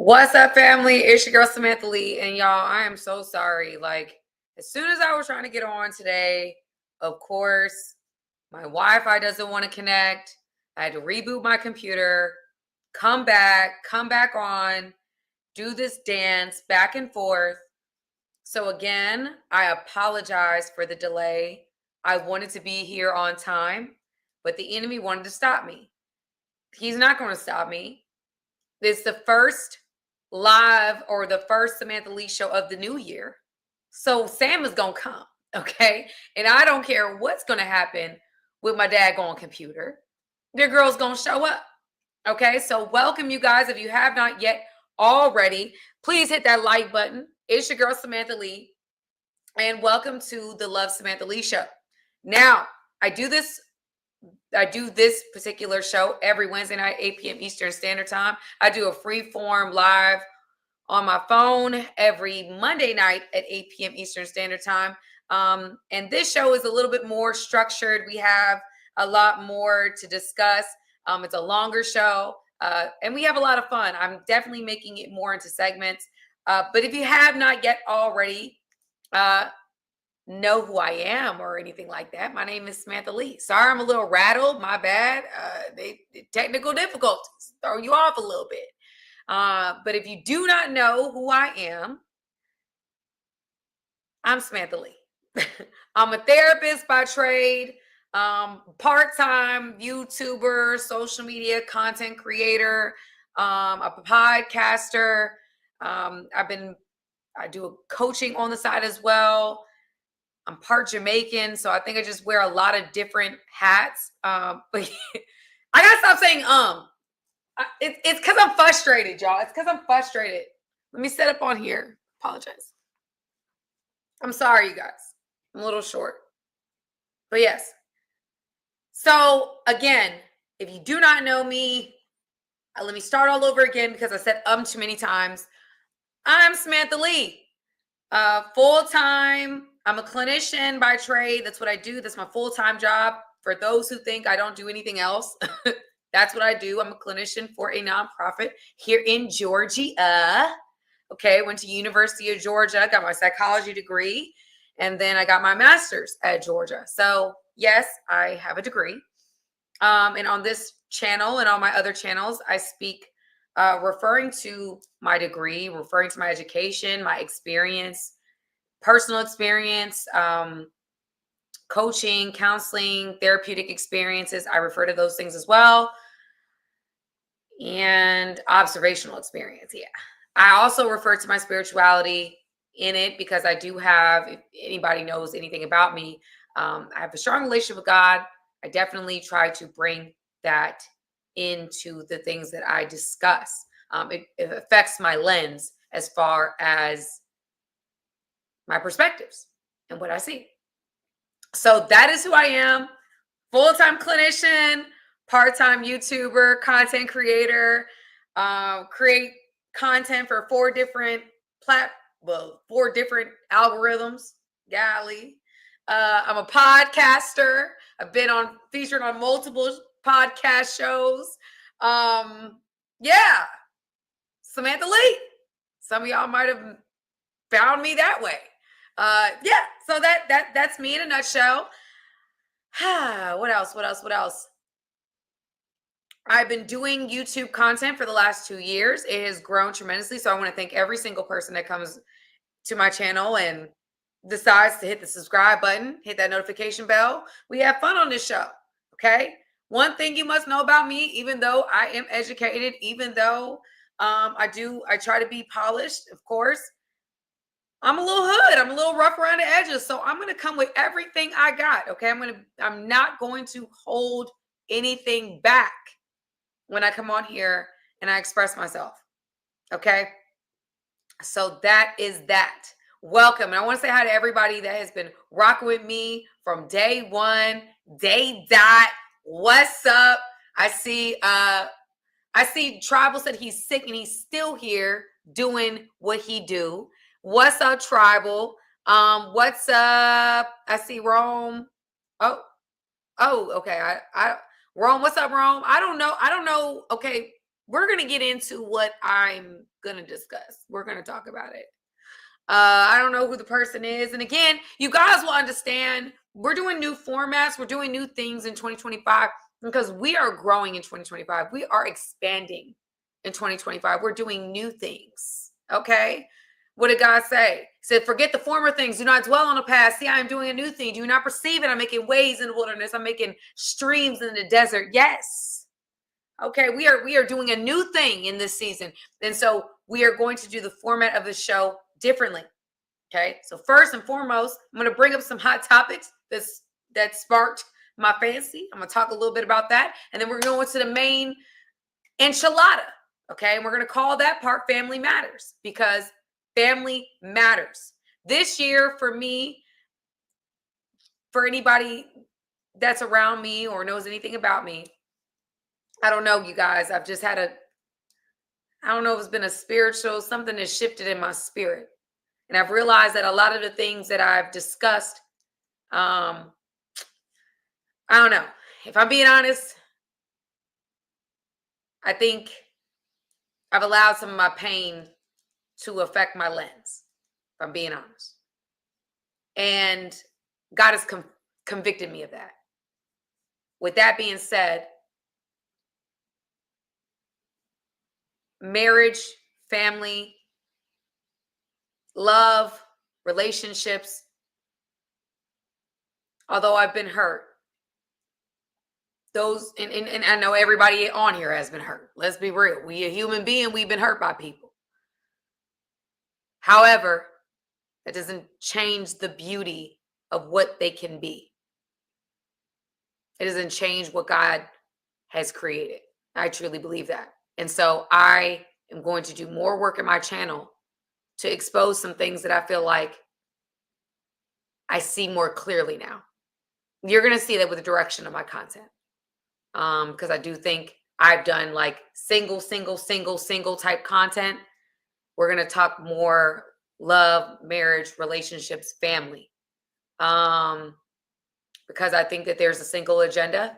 What's up, family? It's your girl Samantha Lee, and y'all, I am so sorry. Like, as soon as I was trying to get on today, of course, my Wi-Fi doesn't want to connect. I had to reboot my computer, come back on, do this dance back and forth. So again, I apologize for the delay. I wanted to be here on time, but the enemy wanted to stop me. He's not going to stop me. It's the first live or the first Samantha Lee show of the new year. So Sam is going to come, okay? And I don't care what's going to happen with my daggone computer. Your girl's going to show up, okay? So welcome, you guys. If you have not yet already, please hit that like button. It's your girl Samantha Lee, and welcome to the Love Samantha Lee show. Now, I do this particular show every Wednesday night, 8 p.m. Eastern Standard Time. I do a free form live on my phone every Monday night at 8 p.m. Eastern Standard Time. And this show is a little bit more structured. We have a lot more to discuss. It's a longer show, and we have a lot of fun. I'm definitely making it more into segments. But if you have not yet already, know who I am or anything like that, my name is Samantha Lee. Sorry, I'm a little rattled. My bad. Technical difficulties throw you off a little bit. But if you do not know who I am, I'm Samantha Lee. I'm a therapist by trade, part-time YouTuber, social media content creator, a podcaster. I do coaching on the side as well. I'm part Jamaican, so I think I just wear a lot of different hats. But I gotta stop saying It's because I'm frustrated, y'all. It's because I'm frustrated. Let me set up on here. Apologize. I'm sorry, you guys. I'm a little short. But yes. So again, if you do not know me, let me start all over again because I said too many times. I'm Samantha Lee. Full-time. I'm a clinician by trade. That's what I do. That's my full-time job. For those who think I don't do anything else, that's what I do. I'm a clinician for a nonprofit here in Georgia. Okay, went to University of Georgia, got my psychology degree, and then I got my master's at Georgia. So yes, I have a degree. And on this channel and on my other channels, I speak referring to my degree, referring to my education, my experience, personal experience, coaching, counseling, therapeutic experiences. I refer to those things as well. And observational experience. Yeah. I also refer to my spirituality in it because I do have, if anybody knows anything about me, I have a strong relationship with God. I definitely try to bring that into the things that I discuss. It affects my lens as far as my perspectives and what I see. So that is who I am. Full-time clinician, part-time YouTuber, content creator, create content for 4 different algorithms. Golly. I'm a podcaster. I've been featured on multiple podcast shows. Yeah. Samantha Lee. Some of y'all might have found me that way. Yeah, so that's me in a nutshell. What else? I've been doing YouTube content for the last 2 years. It has grown tremendously. So I want to thank every single person that comes to my channel and decides to hit the subscribe button, hit that notification bell. We have fun on this show. Okay. One thing you must know about me, even though I am educated, even though I try to be polished, of course, I'm a little hood. I'm a little rough around the edges. So I'm going to come with everything I got. Okay. I'm not going to hold anything back when I come on here and I express myself. Okay. So that is that. Welcome. And I want to say hi to everybody that has been rocking with me from day one, day dot. What's up? I see Tribal said he's sick and he's still here doing what he do. What's up, Tribal? What's up? I see Rome. Oh, okay. Rome, what's up, Rome? I don't know. Okay. we're going to get into what I'm going to discuss. We're going to talk about it. I don't know who the person is. And again, you guys will understand we're doing new formats. We're doing new things in 2025 because we are growing in 2025. We are expanding in 2025. We're doing new things. Okay. What did God say? He said, forget the former things. Do not dwell on the past. See, I am doing a new thing. Do you not perceive it? I'm making ways in the wilderness. I'm making streams in the desert. Yes. Okay. We are doing a new thing in this season. And so we are going to do the format of the show differently. Okay. So first and foremost, I'm going to bring up some hot topics that sparked my fancy. I'm going to talk a little bit about that. And then we're going to the main enchilada. Okay. And we're going to call that part Family Matters, because family matters. This year for me, for anybody that's around me or knows anything about me, I don't know, you guys. I've just had I don't know if it's been a spiritual, something has shifted in my spirit. And I've realized that a lot of the things that I've discussed, I don't know. If I'm being honest, I think I've allowed some of my pain to affect my lens, if I'm being honest. And God has convicted me of that. With that being said, marriage, family, love, relationships, although I've been hurt, those, and I know everybody on here has been hurt. Let's be real. We a human being, we've been hurt by people. However, that doesn't change the beauty of what they can be. It doesn't change what God has created. I truly believe that. And so I am going to do more work in my channel to expose some things that I feel like I see more clearly now. You're going to see that with the direction of my content. Because I do think I've done like single type content. We're going to talk more love, marriage, relationships, family. Because I think that there's a single agenda.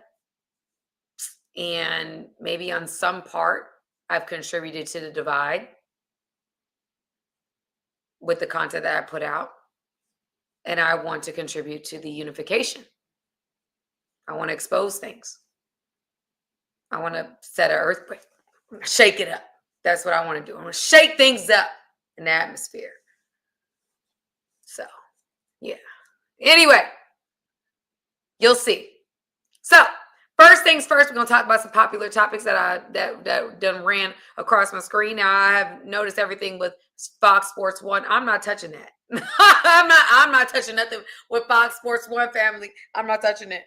And maybe on some part, I've contributed to the divide with the content that I put out. And I want to contribute to the unification. I want to expose things. I want to set an earthquake, shake it up. That's what I want to do. I want to shake things up in the atmosphere. So, yeah. Anyway, you'll see. So, first things first, we're going to talk about some popular topics that done ran across my screen. Now, I have noticed everything with Fox Sports 1. I'm not touching that. I'm not touching nothing with Fox Sports 1 family. I'm not touching it.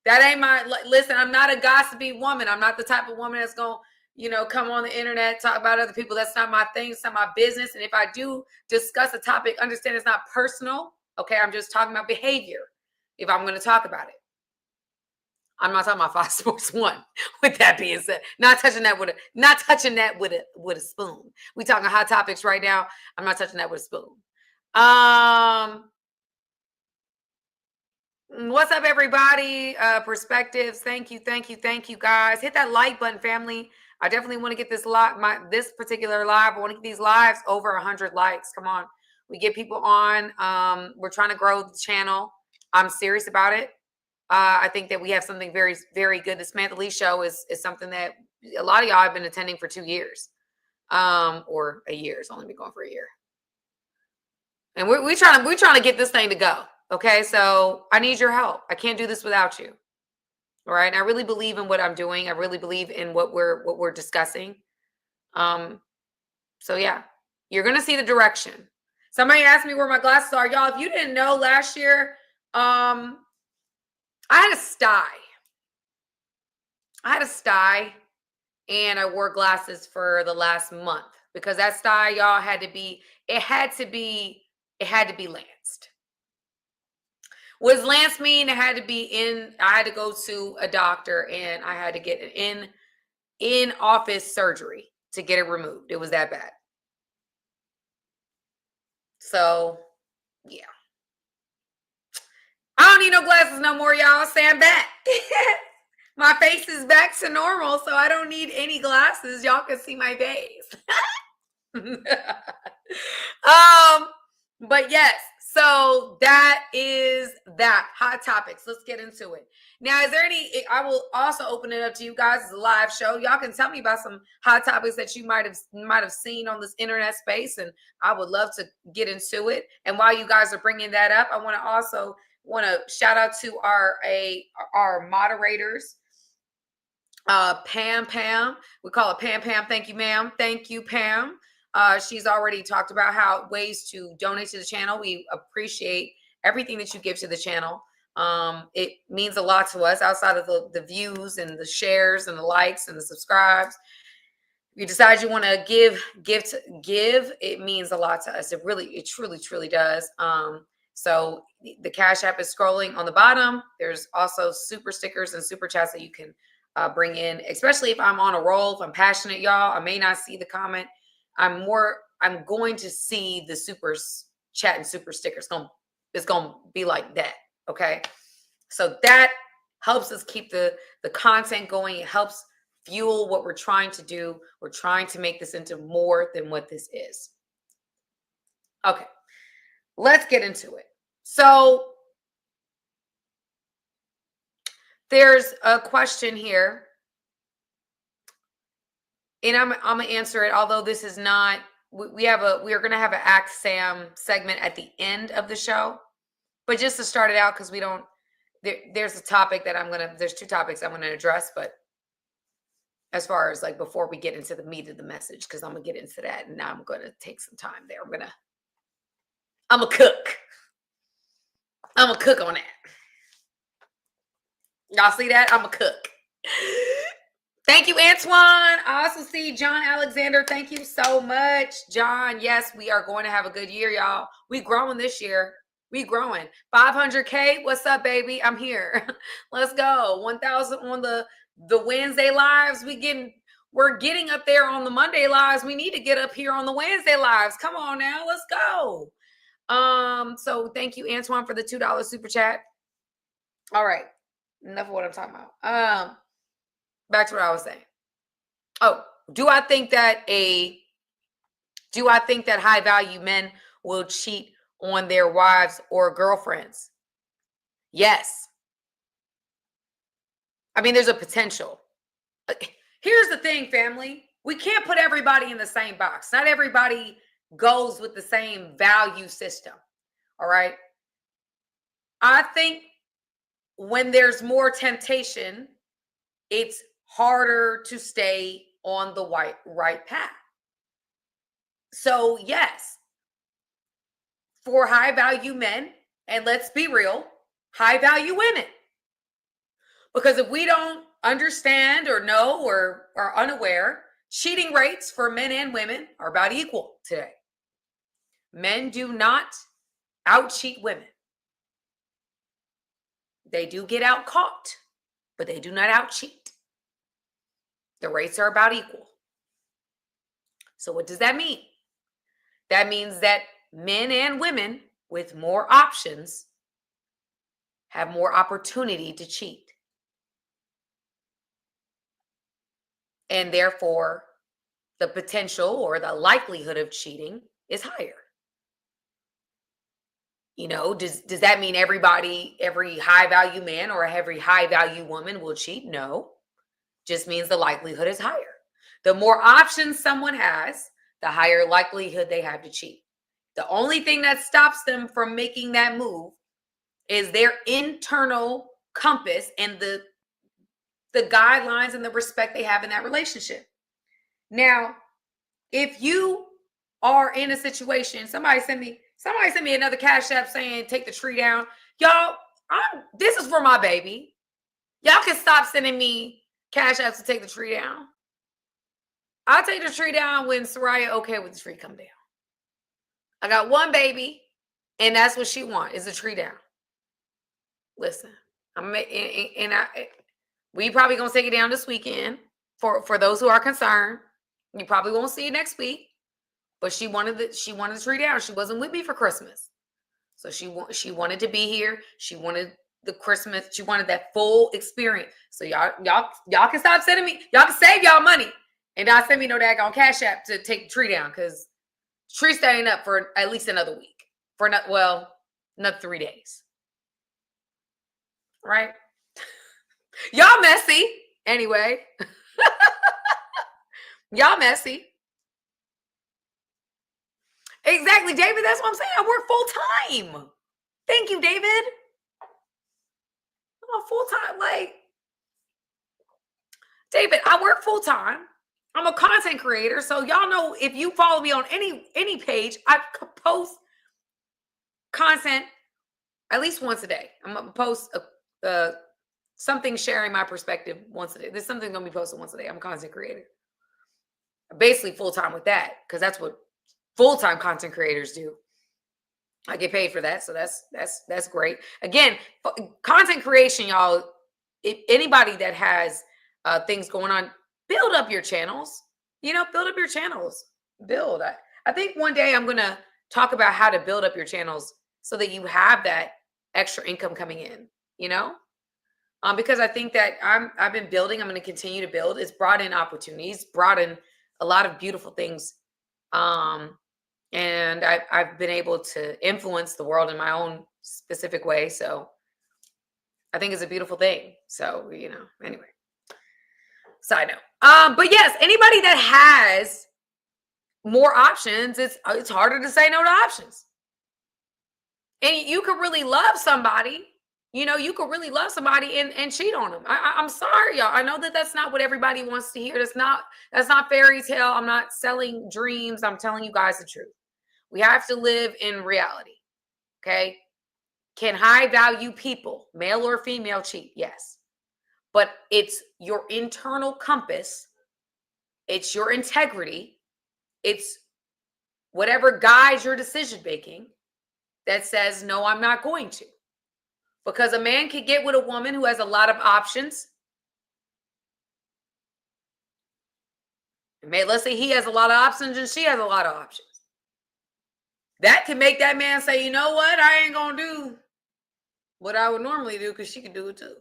That ain't my, listen, I'm not a gossipy woman. I'm not the type of woman that's going to, come on the internet, talk about other people. That's not my thing. It's not my business. And if I do discuss a topic, understand it's not personal. Okay. I'm just talking about behavior. If I'm going to talk about it, I'm not talking about Fox Sports 1. With that being said, not touching that with a spoon. We talking hot topics right now. I'm not touching that with a spoon. What's up, everybody? Perspectives. Thank you, guys. Hit that like button, family. I definitely want to get this this particular live. I want to get these lives over 100 likes. Come on, we get people on. We're trying to grow the channel. I'm serious about it. I think that we have something very, very good. The Samantha Lee show is something that a lot of y'all have been attending for 2 years, or a year. It's only been going for a year, and we're trying to get this thing to go. Okay, so I need your help. I can't do this without you. All right, and I really believe in what I'm doing. I really believe in what we're discussing. So yeah, you're gonna see the direction. Somebody asked me where my glasses are, y'all. If you didn't know, last year, I had a sty, and I wore glasses for the last month because that sty, y'all, had to be lanced. What does lance mean? I had to go to a doctor, and I had to get an in-office surgery to get it removed. It was that bad. So, yeah. I don't need no glasses no more, y'all. Stand back. My face is back to normal, so I don't need any glasses. Y'all can see my face. But yes, so that is that. Hot topics. Let's get into it. Now, is there any? I will also open it up to you guys as a live show. Y'all can tell me about some hot topics that you might have seen on this internet space, and I would love to get into it. And while you guys are bringing that up, I want to shout out to our moderators. Pam, we call it Pam. Thank you, ma'am. Thank you, Pam. She's already talked about how ways to donate to the channel. We appreciate everything that you give to the channel. It means a lot to us outside of the views and the shares and the likes and the subscribes. If you decide you want to give, it means a lot to us. It truly does. So the Cash App is scrolling on the bottom. There's also super stickers and super chats that you can bring in, especially if I'm on a roll, if I'm passionate, y'all. I may not see the comment. I'm going to see the super chat and super stickers. It's gonna be like that. Okay. So that helps us keep the content going. It helps fuel what we're trying to do. We're trying to make this into more than what this is. Okay. Let's get into it. So there's a question here, and I'm gonna answer it. Although this is not, we are gonna have an Ask Sam segment at the end of the show, but just to start it out, because we don't. There's a topic that there's two topics I'm gonna address, but as far as like before we get into the meat of the message, because I'm gonna get into that, and now I'm gonna take some time there. I'm a cook. I'm a cook on that. Y'all see that? I'm a cook. Thank you, Antoine. I also see John Alexander. Thank you so much, John. Yes, we are going to have a good year, y'all. We growing this year. We growing. 500K. What's up, baby? I'm here. Let's go. 1,000 on the Wednesday lives. We're getting up there on the Monday lives. We need to get up here on the Wednesday lives. Come on now. Let's go. So thank you, Antoine, for the $2 super chat. All right. Enough of what I'm talking about. Back to what I was saying. Oh, do I think that high value men will cheat on their wives or girlfriends? Yes. I mean, there's a potential. Here's the thing, family. We can't put everybody in the same box. Not everybody goes with the same value system. All right. I think when there's more temptation, it's harder to stay on the right path. So yes, for high value men, and let's be real, high value women. Because if we don't understand or know or are unaware, cheating rates for men and women are about equal today. Men do not out-cheat women. They do get out caught, but they do not out-cheat. The rates are about equal. So what does that mean? That means that men and women with more options have more opportunity to cheat. And therefore, the potential or the likelihood of cheating is higher. You know, does that mean every high value man or every high value woman will cheat? No. Just means the likelihood is higher. The more options someone has, the higher likelihood they have to cheat. The only thing that stops them from making that move is their internal compass and the guidelines and the respect they have in that relationship. Now, if you are in a situation, somebody sent me another Cash App saying take the tree down. Y'all, this is for my baby. Y'all can stop sending me Cash Apps to take the tree down. I'll take the tree down when Soraya okay with the tree come down. I got one baby, and that's what she wants is a tree down. Listen, we probably gonna take it down this weekend for those who are concerned. You probably won't see it next week, but she wanted the tree down. She wasn't with me for Christmas, so she wanted to be here. She wanted the Christmas. She wanted that full experience. So y'all can stop sending me. Y'all can save y'all money and not send me no daggone Cash App to take the tree down, because the tree's staying up for at least another week. For another 3 days. Right? Y'all messy. Anyway. Y'all messy. Exactly, David. That's what I'm saying. I work full time. Thank you, David. I'm full time. Like, David, I work full time. I'm a content creator. So y'all know, if you follow me on any page, I post content at least once a day. I'm gonna post something sharing my perspective once a day. There's something gonna be posted once a day. I'm a content creator. Basically full time with that, because that's what full-time content creators do. I get paid for that, so that's great. Again, content creation, y'all. If anybody that has things going on, build up your channels. Build up your channels. I think one day I'm gonna talk about how to build up your channels so that you have that extra income coming in. Because I think that I've been building. I'm going to continue to build. It's brought in opportunities, brought in a lot of beautiful things. And I've been able to influence the world in my own specific way. So I think it's a beautiful thing. So, anyway, side note. But yes, anybody that has more options, it's harder to say no to options. And you could really love somebody, you could really love somebody and cheat on them. I'm sorry, y'all. I know that that's not what everybody wants to hear. That's not fairy tale. I'm not selling dreams. I'm telling you guys the truth. We have to live in reality. Okay. Can high value people, male or female, cheat? Yes. But it's your internal compass. It's your integrity. It's whatever guides your decision making that says, no, I'm not going to. Because a man could get with a woman who has a lot of options. Let's say he has a lot of options and she has a lot of options. That can make that man say, you know what? I ain't going to do what I would normally do because she can do it too.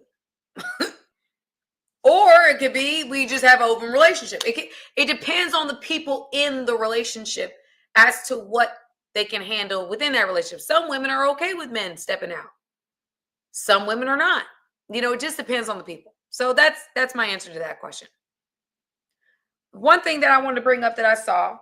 Or it could be we just have an open relationship. It depends on the people in the relationship as to what they can handle within that relationship. Some women are okay with men stepping out. Some women are not. It just depends on the people. So that's my answer to that question. One thing that I wanted to bring up that I saw,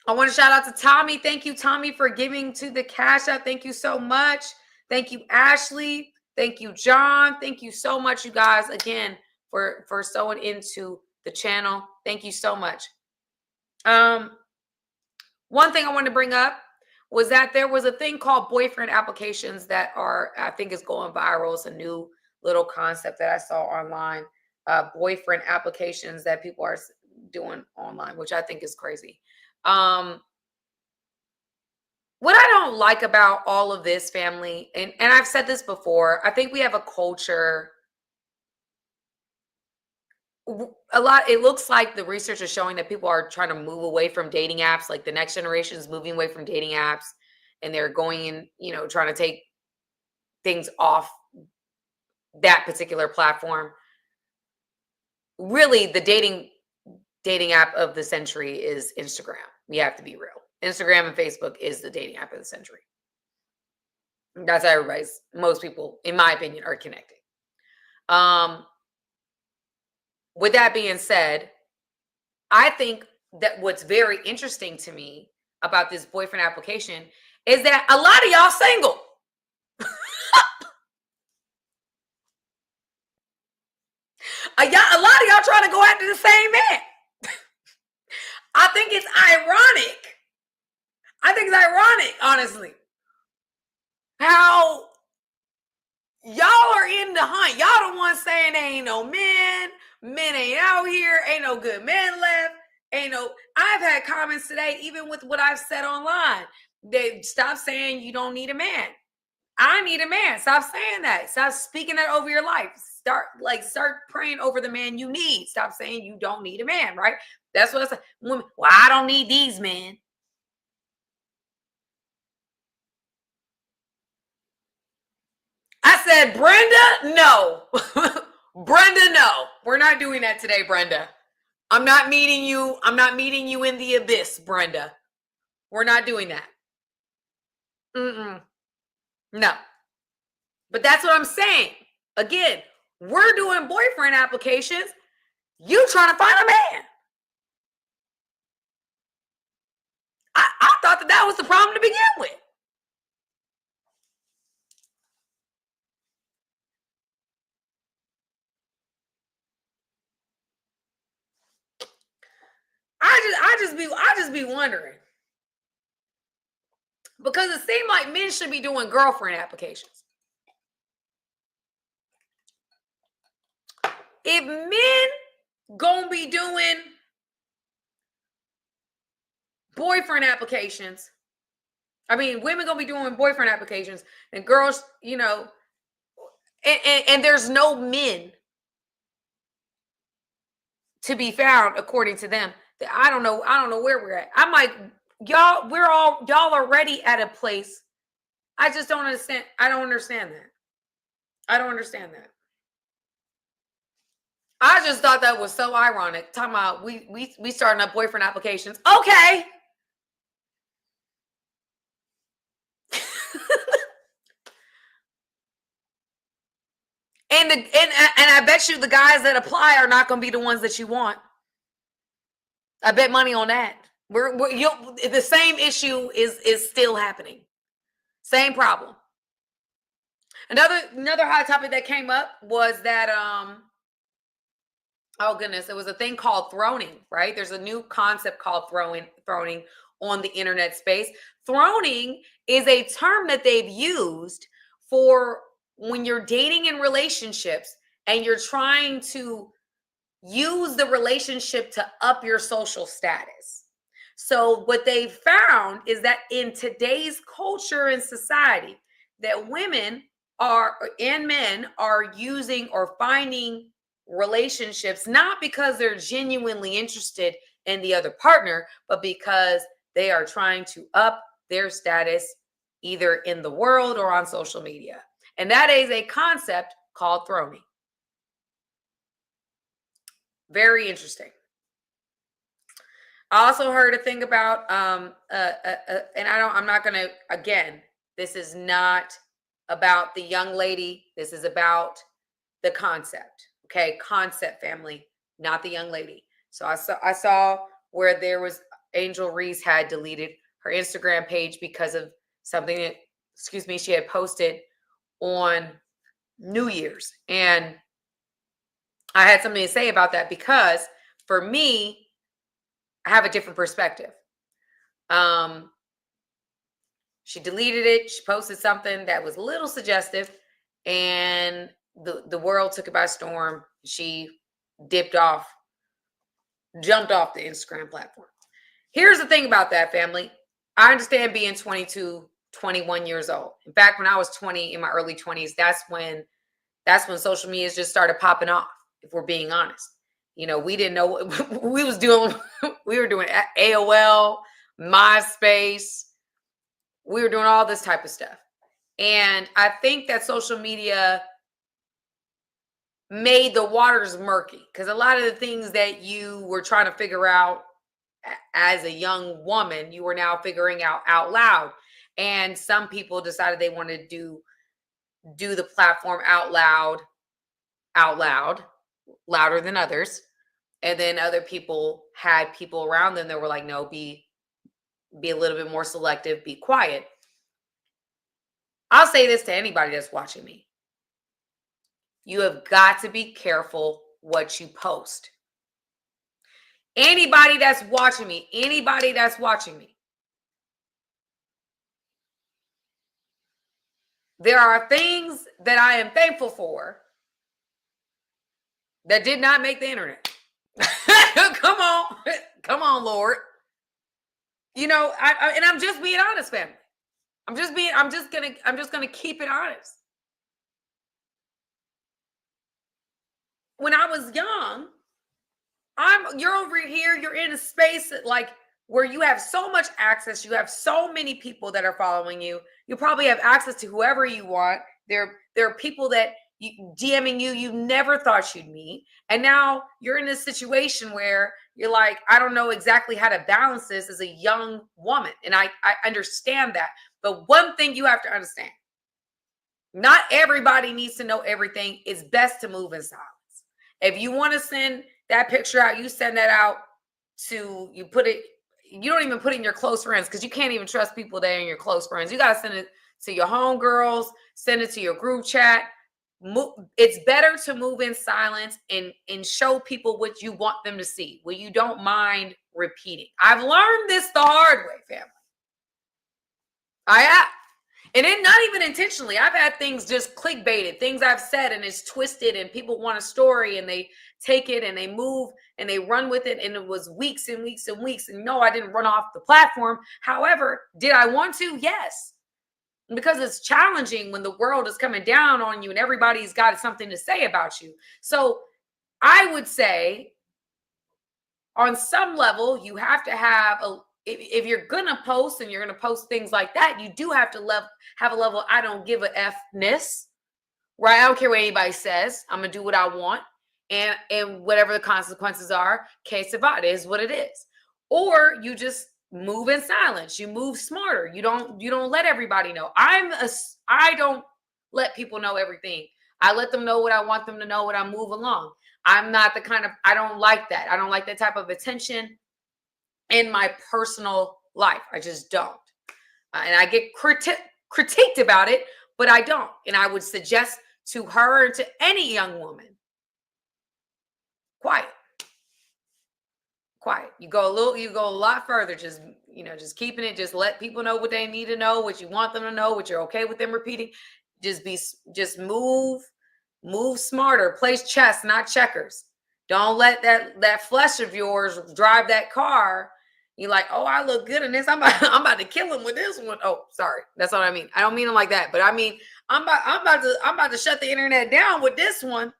I want to shout out to Tommy. Thank you, Tommy, for giving to the Cash App. Thank you so much. Thank you, Ashley. Thank you, John. Thank you so much, you guys, again, for sewing into the channel. Thank you so much. One thing I wanted to bring up was that there was a thing called boyfriend applications that I think is going viral. It's a new little concept that I saw online. Boyfriend applications that people are doing online, which I think is crazy. What I don't like about all of this, family, and I've said this before, I think we have a culture. It looks like the research is showing that people are trying to move away from dating apps. Like the next generation is moving away from dating apps, and they're going in, trying to take things off that particular platform. Really, the dating app of the century is Instagram. We have to be real. Instagram and Facebook is the dating app of the century. That's how most people, in my opinion, are connecting. With that being said, I think that what's very interesting to me about this boyfriend application is that a lot of y'all single. A lot of y'all trying to go after the same man. I think it's ironic, honestly, how y'all are in the hunt. Y'all the ones saying there ain't no men ain't out here, ain't no good men left, I've had comments today, even with what I've said online. They stop saying you don't need a man. I need a man. Stop saying that. Stop speaking that over your life. Start praying over the man you need. Stop saying you don't need a man, right? That's what I said. Well, I don't need these men. I said, Brenda, no. Brenda, no. We're not doing that today, Brenda. I'm not meeting you. I'm not meeting you in the abyss, Brenda. We're not doing that. No. But that's what I'm saying. Again, we're doing boyfriend applications. You trying to find a man. I thought that was the problem to begin with. I just be wondering. Because it seemed like men should be doing girlfriend applications. If men gonna be doing boyfriend applications, women gonna be doing boyfriend applications, and girls, and there's no men to be found according to them. I don't know where we're at. I'm like, y'all are already at a place. I just don't understand. I don't understand that. I just thought that was so ironic. Talking about we starting up boyfriend applications. Okay. and I bet you the guys that apply are not going to be the ones that you want. I bet money on that. The same issue is still happening. Same problem. Another hot topic that came up was that oh goodness, it was a thing called throning, right? There's a new concept called throning on the internet space. Throning is a term that they've used for when you're dating in relationships and you're trying to use the relationship to up your social status. So what they found is that in today's culture and society, that women and men are using or finding relationships not because they're genuinely interested in the other partner, but because they are trying to up their status either in the world or on social media. And that is a concept called throning. Very interesting. I also heard a thing about and I'm not gonna, again, this is not about the young lady. This is about the concept. Okay, concept, family, not the young lady. So I saw where there was Angel Reese had deleted her Instagram page because of something that, she had posted on New Year's. And I had something to say about that because for me, I have a different perspective. She deleted it. She posted something that was a little suggestive, and the world took it by storm. She jumped off the Instagram platform. Here's the thing about that, family. I understand being 22, 21 years old. In fact, when I was 20, in my early 20s, that's when social media just started popping off, if we're being honest. We didn't know what we was doing. We were doing AOL, MySpace. We were doing all this type of stuff. And I think that social media made the waters murky because a lot of the things that you were trying to figure out as a young woman, you were now figuring out loud. And some people decided they wanted to do the platform out loud, louder than others. And then other people had people around them that were like, no, be a little bit more selective, be quiet. I'll say this to anybody that's watching me. You have got to be careful what you post. Anybody that's watching me, there are things that I am thankful for that did not make the internet. Come on, Lord. And I'm just being honest, family. I'm just gonna keep it honest. When I was young, you're over here, you're in a space like where you have so much access, you have so many people that are following you. You probably have access to whoever you want. There are people that DMing you never thought you'd meet, and now you're in this situation where you're like, I don't know exactly how to balance this as a young woman, and I understand that. But one thing you have to understand: not everybody needs to know everything. It's best to move in silence. If you want to send that picture out, you send that out to, you put it, you don't even put it in your close friends, because you can't even trust people that are in your close friends. You got to send it to your homegirls, send it to your group chat. It's better to move in silence and show people what you want them to see, what you don't mind repeating. I've learned this the hard way, family. I have. And it not even intentionally. I've had things just clickbaited, things I've said, and it's twisted, and people want a story and they take it and they move and they run with it. And it was weeks and weeks and weeks. And no, I didn't run off the platform. However, did I want to? Yes. Because it's challenging when the world is coming down on you and everybody's got something to say about you. So I would say, on some level, you have to have if you're gonna post and you're gonna post things like that, you do have to have a level I don't give a F-ness, right? I don't care what anybody says. I'm gonna do what I want, and whatever the consequences are, case about it is what it is. Or you just move in silence. You move smarter. You don't let everybody know. I don't let people know everything. I let them know what I want them to know when I move along. I'm not the kind of, I don't like that. I don't like that type of attention in my personal life. I just don't. And I get critiqued about it, but I don't. And I would suggest to her and to any young woman, quiet. You go a lot further. Just keeping it. Just let people know what they need to know, what you want them to know, what you're okay with them repeating. Just move smarter. Play chess, not checkers. Don't let that flesh of yours drive that car. You're like, oh, I look good in this. I'm about to kill him with this one. Oh, sorry, that's what I mean. I don't mean it like that, but I mean I'm about to shut the internet down with this one.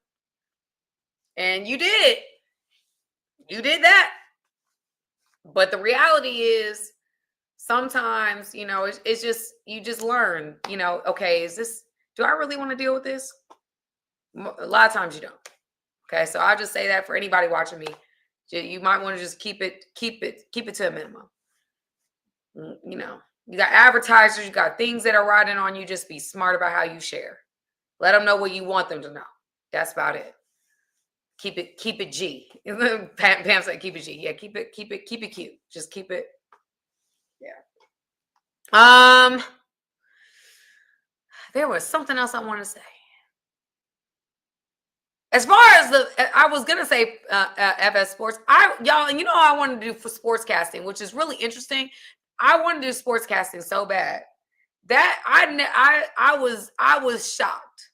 And you did that. But the reality is, sometimes, it's just, you just learn, okay, do I really want to deal with this? A lot of times you don't. Okay. So I'll just say that for anybody watching me, you might want to just keep it to a minimum. You got advertisers, you got things that are riding on you. Just be smart about how you share. Let them know what you want them to know. That's about it. Keep it G. Pam said keep it G. Yeah, keep it cute. Just keep it. Yeah. There was something else I want to say. As far as I was gonna say FS Sports, y'all, and I wanted to do for sportscasting, which is really interesting. I wanted to do sportscasting so bad that I was shocked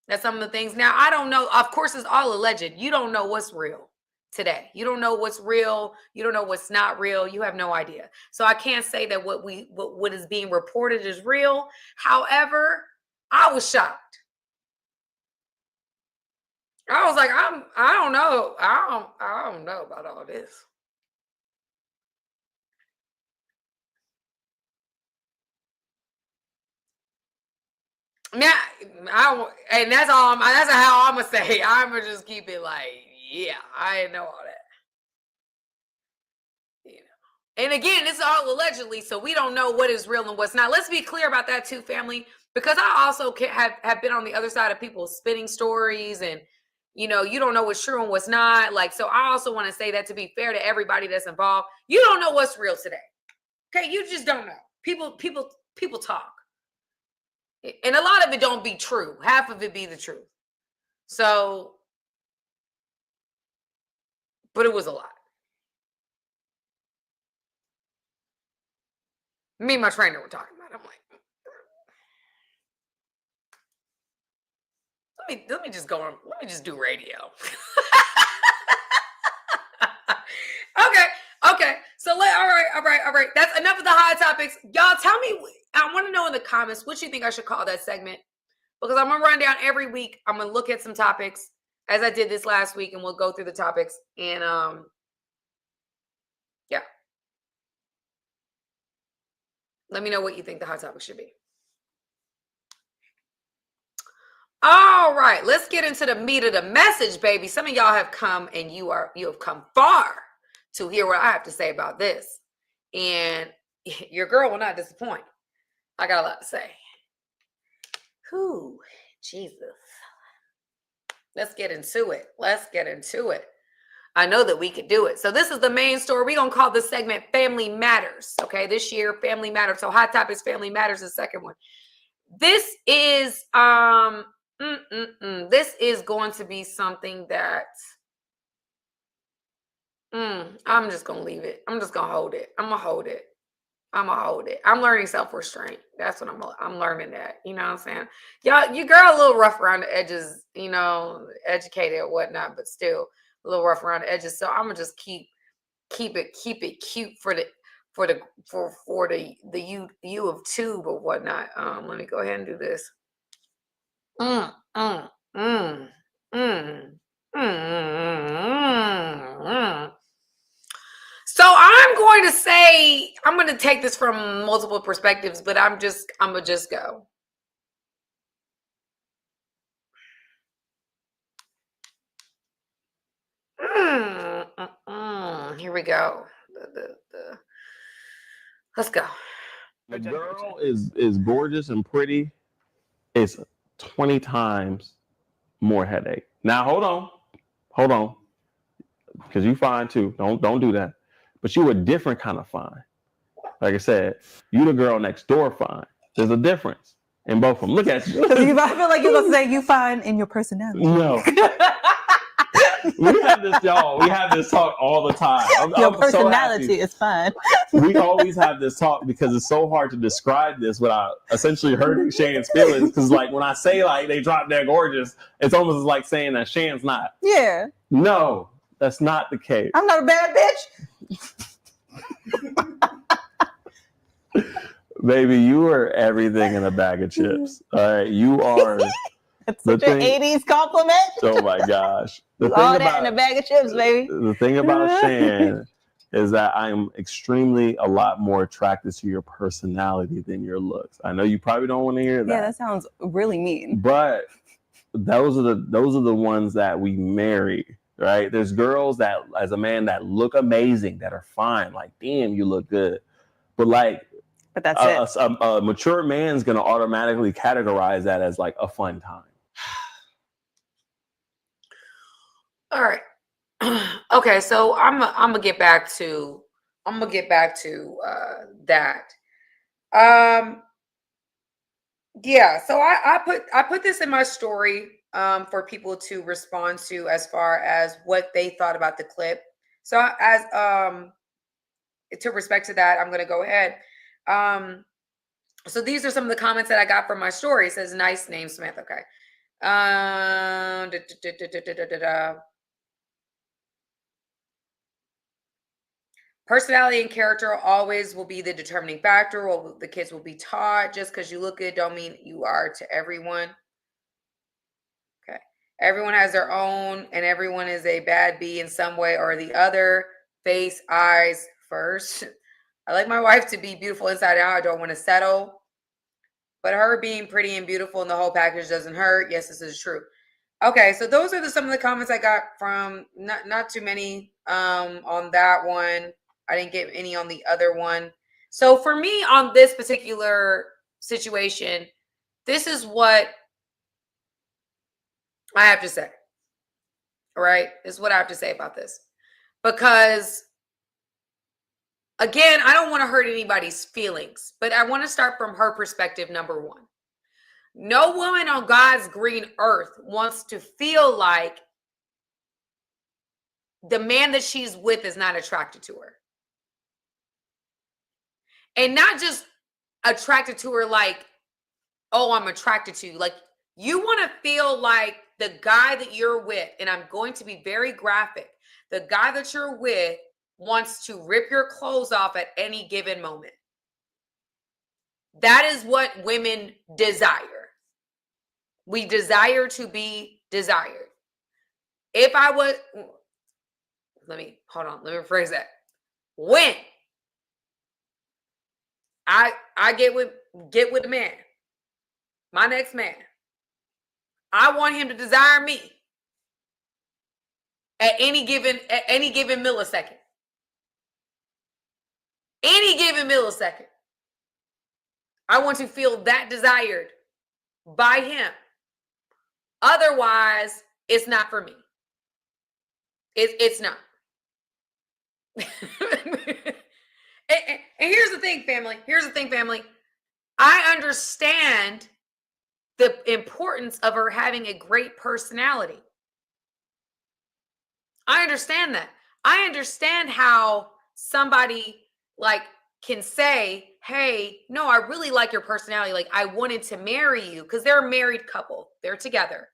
at some of the things. Now, I don't know. Of course, it's all alleged. You don't know what's real today. You don't know what's real. You don't know what's not real. You have no idea. So I can't say that what is being reported is real. However, I was shocked. I was like, I don't know. I don't know about all this. Now, and that's all. That's how I'm gonna say. I'm gonna just keep it like, yeah, I didn't know all that. And again, this is all allegedly, so we don't know what is real and what's not. Let's be clear about that too, family, because I also have been on the other side of people spinning stories, and you don't know what's true and what's not. Like, so I also want to say that to be fair to everybody that's involved, you don't know what's real today. Okay, you just don't know. People talk. And a lot of it don't be true. Half of it be the truth. So, but it was a lot. Me and my trainer were talking about it. I'm like, let me just go on. Let me just do radio. Okay. So all right. That's enough of the hot topics. Y'all tell me, I want to know in the comments what you think I should call that segment. Because I'm going to run down every week. I'm going to look at some topics as I did this last week, and we'll go through the topics. And yeah. Let me know what you think the hot topic should be. right, let's get into the meat of the message, baby. Some of y'all have come and you have come far to hear what I have to say about this. And your girl will not disappoint. I got a lot to say. Whew, Jesus. Let's get into it. Let's get into it. I know that we could do it. So this is the main story. We're going to call this segment Family Matters. Okay, this year, Family Matters. So Hot Topics, Family Matters, the second one. This is this is going to be something that I'm just gonna leave it. I'm just gonna hold it. I'm gonna hold it. I'm learning self-restraint. That's what I'm learning that. You know what I'm saying? Y'all, your girl a little rough around the edges, you know, educated or whatnot, but still a little rough around the edges. So I'm gonna just keep it cute for the you of two or whatnot. Let me go ahead and do this. Mm, mm, mm, mm, mm. So I'm going to say, I'm going to take this from multiple perspectives, but I'm going to just go. Here we go. Let's go. The girl is gorgeous and pretty. It's 20 times more headache. Now hold on, because you fine too. Don't do that. But you a different kind of fine. Like I said, you the girl next door fine. There's a difference in both of them. Look at you. I feel like you're gonna say you fine in your personality. No. We have this talk all the time. Your personality is fine. We always have this talk because it's so hard to describe this without essentially hurting Shan's feelings. Because like when I say like they drop dead gorgeous, it's almost like saying that Shan's not. Yeah. No, that's not the case. I'm not a bad bitch. Baby, you are everything in a bag of chips. All right, you are. That's such an 80s compliment. Oh my gosh. All that in a bag of chips, baby. The thing about Shan is that I am extremely a lot more attracted to your personality than your looks. I know you probably don't want to hear that. Yeah, that sounds really mean. But those are the ones that we marry, right? There's girls that, as a man, that look amazing, that are fine. Like, damn, you look good. But that's it. A mature man's gonna automatically categorize that as like a fun time. All right. Okay, so I'm gonna get back to that. Yeah, so I put this in my story for people to respond to as far as what they thought about the clip. So as to respect to that, I'm gonna go ahead. So these are some of the comments that I got from my story. It says, nice name, Samantha. Okay. Personality and character always will be the determining factor. Well, the kids will be taught. Just because you look good don't mean you are to everyone. Okay. Everyone has their own, and everyone is a bad bee in some way or the other. Face, eyes first. I like my wife to be beautiful inside out. I don't want to settle. But her being pretty and beautiful in the whole package doesn't hurt. Yes, this is true. Okay, so those are some of the comments I got from, not too many on that one. I didn't get any on the other one. So for me on this particular situation, this is what I have to say. All right, this is what I have to say about this. Because again, I don't want to hurt anybody's feelings, but I want to start from her perspective, number one. No woman on God's green earth wants to feel like the man that she's with is not attracted to her. And not just attracted to her like, oh, I'm attracted to you. Like, you want to feel like the guy that you're with, and I'm going to be very graphic, the guy that you're with wants to rip your clothes off at any given moment. That is what women desire. We desire to be desired. If I was, let me rephrase that. When I get with a man, my next man, I want him to desire me at any given millisecond. Any given millisecond. I want to feel that desired by him. Otherwise, it's not for me. It's not. and here's the thing, family. I understand the importance of her having a great personality. I understand that. I understand how somebody like can say, hey, no, I really like your personality. Like, I wanted to marry you, because they're a married couple. They're together.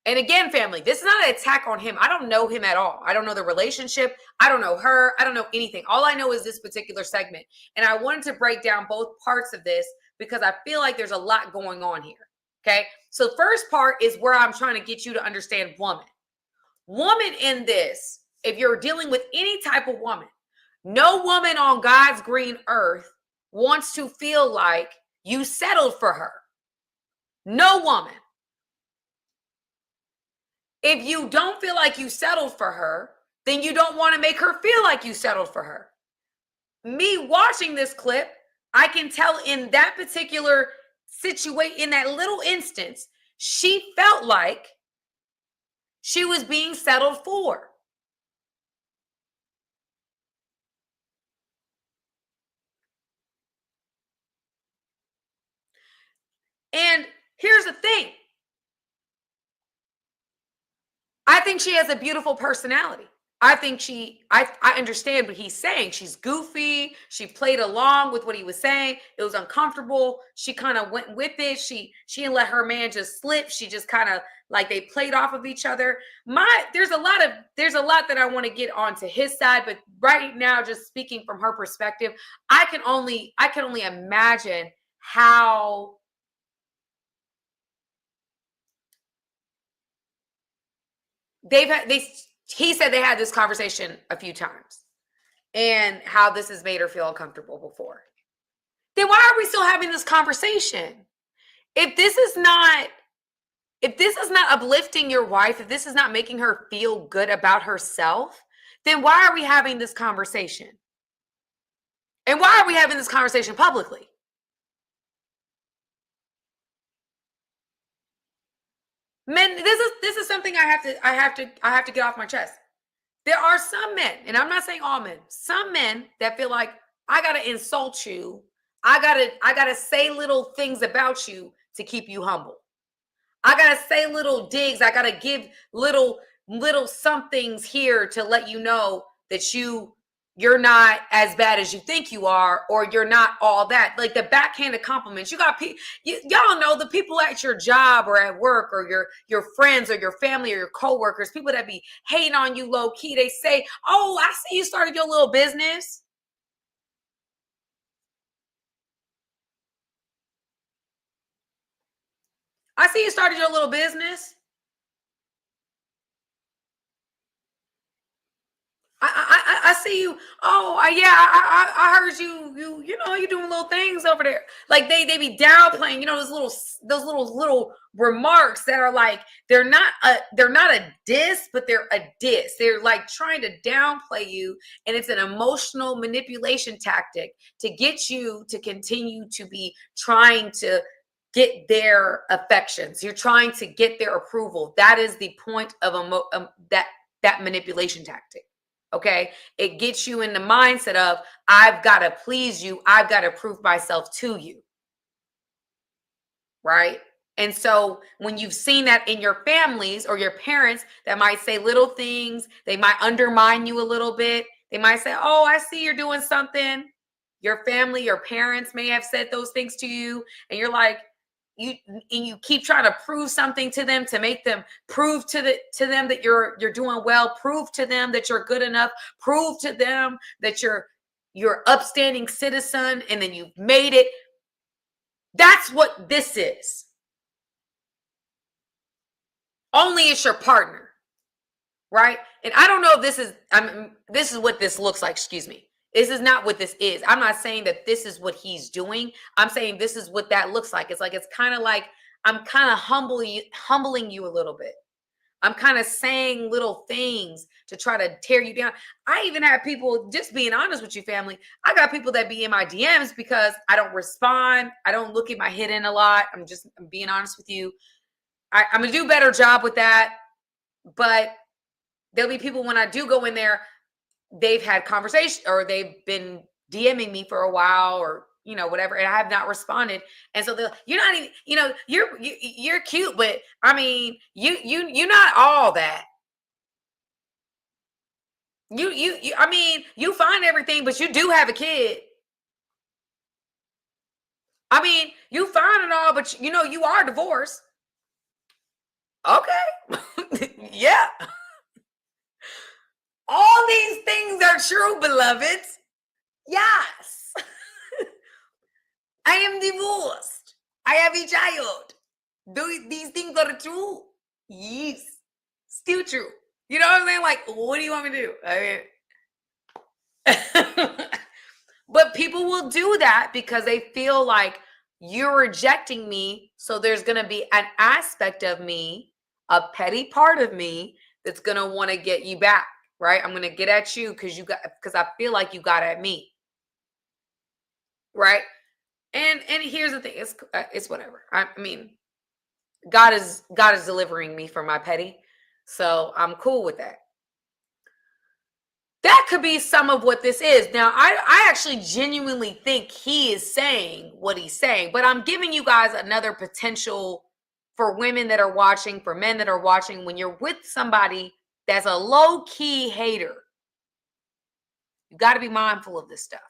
And again, family, this is not an attack on him. I don't know him at all. I don't know the relationship. I don't know her. I don't know anything. All I know is this particular segment. And I wanted to break down both parts of this because I feel like there's a lot going on here. Okay. So the first part is where I'm trying to get you to understand woman. Woman in this, if you're dealing with any type of woman, no woman on God's green earth wants to feel like you settled for her. No woman. If you don't feel like you settled for her, then you don't want to make her feel like you settled for her. Me watching this clip, I can tell in that particular situation, in that little instance, she felt like she was being settled for. And here's the thing. I think she has a beautiful personality. I think I understand what he's saying. She's goofy. She played along with what he was saying. It was uncomfortable. She kind of went with it. She didn't let her man just slip. She just kind of like they played off of each other. There's a lot that I want to get onto his side, but right now, just speaking from her perspective, I can only imagine how he said they had this conversation a few times and how this has made her feel uncomfortable before. Then why are we still having this conversation? If this is not uplifting your wife, if this is not making her feel good about herself, then why are we having this conversation? And why are we having this conversation publicly? Men, this is something I have to get off my chest. There are some men, and I'm not saying all men, some men that feel like I gotta insult you. I gotta say little things about you to keep you humble. I gotta say little digs. I gotta give little somethings here to let you know that you're not as bad as you think you are, or you're not all that. Like the backhanded compliments. You got y'all know the people at your job or at work, or your friends or your family or your coworkers, people that be hating on you low key. They say, "Oh, I see you started your little business." I see you started your little business. I see you. Oh, yeah. I heard you. You know, you're doing little things over there. Like they be downplaying. You know, those little remarks that are like they're not a diss, but they're a diss. They're like trying to downplay you, and it's an emotional manipulation tactic to get you to continue to be trying to get their affections. You're trying to get their approval. That is the point of that manipulation tactic. Okay, it gets you in the mindset of I've got to please you. I've got to prove myself to you. Right. And so when you've seen that in your families or your parents that might say little things, they might undermine you a little bit. They might say, "Oh, I see you're doing something." Your family, your parents may have said those things to you, and you're like, you keep trying to prove something to them, to make them prove to them that you're doing well, prove to them that you're good enough, prove to them that you're upstanding citizen, and then you've made it. That's what this is. Only it's your partner, right? And I don't know if this is what this looks like. Excuse me. This is not what this is. I'm not saying that this is what he's doing. I'm saying this is what that looks like. It's kind of like I'm kind of humbling you a little bit. I'm kind of saying little things to try to tear you down. I even have people, just being honest with you, family. I got people that be in my DMs because I don't respond. I don't look at my hidden a lot. I'm being honest with you. I'm going to do a better job with that. But there'll be people when I do go in there, they've had conversation or they've been DMing me for a while or, you know, whatever. And I have not responded. And so you're not even, you know, you're cute, but I mean, you're not all that. I mean, you find everything, but you do have a kid. I mean, you find it all, but you know, you are divorced. Okay. Yeah. All these things are true, beloveds. Yes. I am divorced. I have a child. These things are true. Yes. Still true. You know what I'm saying? Like, what do you want me to do? I mean, but people will do that because they feel like you're rejecting me. So there's going to be an aspect of me, a petty part of me that's going to want to get you back, right? I'm going to get at you because I feel like you got at me. Right? And here's the thing, it's whatever. I mean, God is delivering me from my petty. So I'm cool with that. That could be some of what this is. Now, I actually genuinely think he is saying what he's saying, but I'm giving you guys another potential for women that are watching, for men that are watching. When you're with somebody that's a low-key hater, you got to be mindful of this stuff.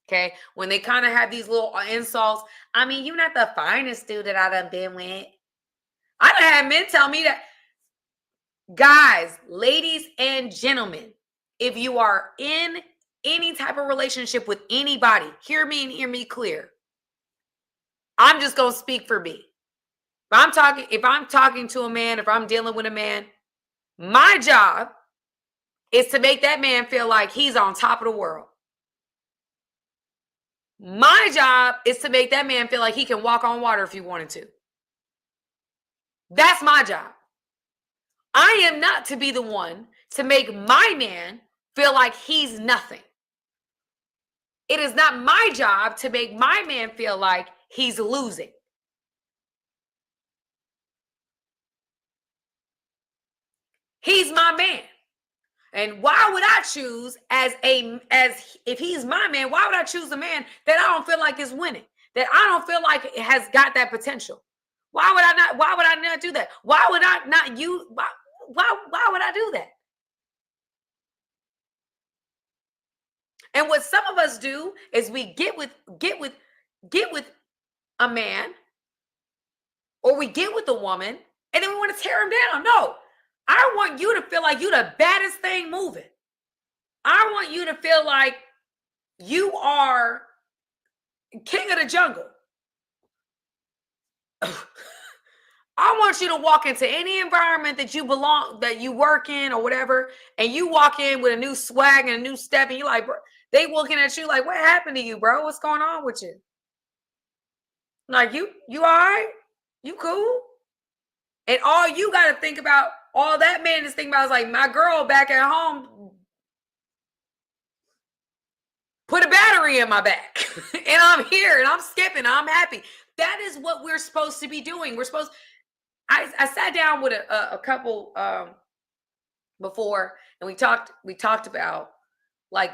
Okay, when they kind of have these little insults, I mean, you're not the finest dude that I done been with. I done had men tell me that. Guys, ladies and gentlemen, if you are in any type of relationship with anybody, hear me and hear me clear. I'm just going to speak for me. If I'm talking to a man, if I'm dealing with a man, my job is to make that man feel like he's on top of the world. My job is to make that man feel like he can walk on water if he wanted to. That's my job. I am not to be the one to make my man feel like he's nothing. It is not my job to make my man feel like he's losing. He's my man. And why would I choose if he's my man, why would I choose a man that I don't feel like is winning? That I don't feel like it has got that potential? Why would I not do that? Why would I not why would I do that? And what some of us do is we get with a man or we get with a woman and then we want to tear him down. No. I want you to feel like you're the baddest thing moving. I want you to feel like you are king of the jungle. I want you to walk into any environment that you work in or whatever, and you walk in with a new swag and a new step, and you're like, bro, they looking at you like, what happened to you, bro? What's going on with you? Like, you all right? You cool? And all you got to think about, all that man is thinking about is like, my girl back at home put a battery in my back and I'm here and I'm skipping. I'm happy. That is what we're supposed to be doing. I sat down with a couple before, and we talked about like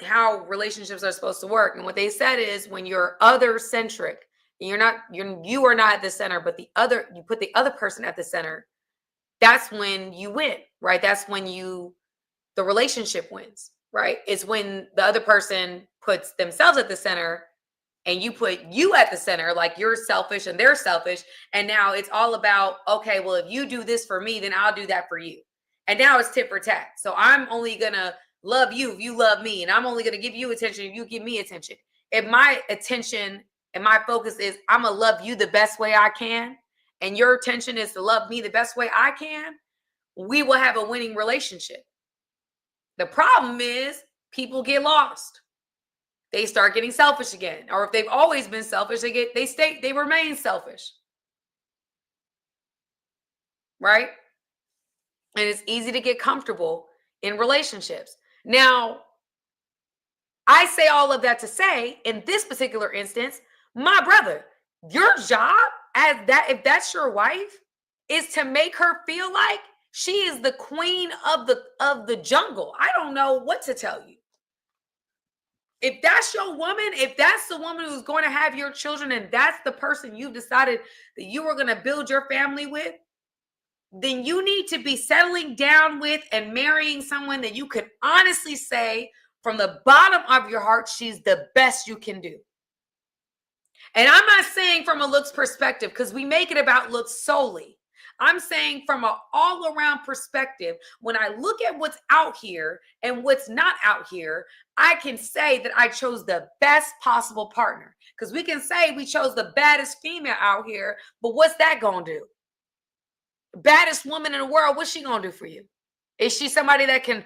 how relationships are supposed to work. And what they said is, when you're other centric, and you are not at the center, but you put the other person at the center, that's when you win, right? That's when the relationship wins, right? It's when the other person puts themselves at the center and you put you at the center, like you're selfish and they're selfish. And now it's all about, okay, well, if you do this for me, then I'll do that for you. And now it's tit for tat. So I'm only going to love you if you love me. And I'm only going to give you attention if you give me attention. If my attention and my focus is I'm going to love you the best way I can, and your attention is to love me the best way I can, we will have a winning relationship. The problem is people get lost. They start getting selfish again. Or if they've always been selfish, they remain selfish. right? And it's easy to get comfortable in relationships. Now, I say all of that to say, in this particular instance, my brother, your job as that, if that's your wife, is to make her feel like she is the queen of the jungle. I don't know what to tell you. If that's your woman, if that's the woman who's going to have your children, and that's the person you've decided that you are going to build your family with, then you need to be settling down with and marrying someone that you could honestly say from the bottom of your heart, she's the best you can do. And I'm not saying from a looks perspective, because we make it about looks solely. I'm saying from an all-around perspective, when I look at what's out here and what's not out here, I can say that I chose the best possible partner. Because we can say we chose the baddest female out here, but what's that going to do? Baddest woman in the world, what's she going to do for you? Is she somebody that can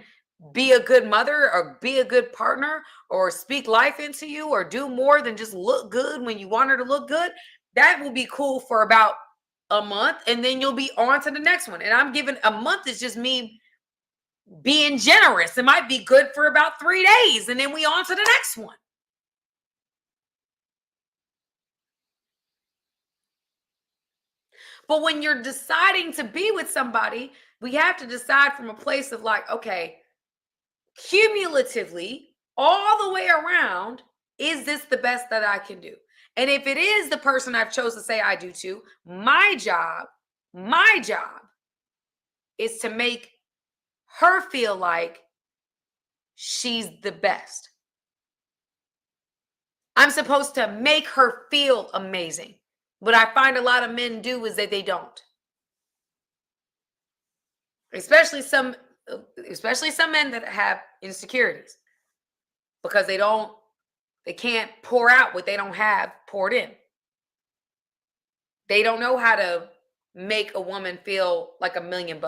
be a good mother or be a good partner or speak life into you or do more than just look good when you want her to look good? That will be cool for about a month, and then you'll be on to the next one. And I'm giving a month is just me being generous. It might be good for about 3 days, and then we on to the next one. But when you're deciding to be with somebody, we have to decide from a place of like, okay, cumulatively, all the way around, is this the best that I can do? And if it is the person I've chosen to say I do to, my job is to make her feel like she's the best. I'm supposed to make her feel amazing. What I find a lot of men do is that they don't. Especially some men that have insecurities, because they can't pour out what they don't have poured in. They don't know how to make a woman feel like $1 million.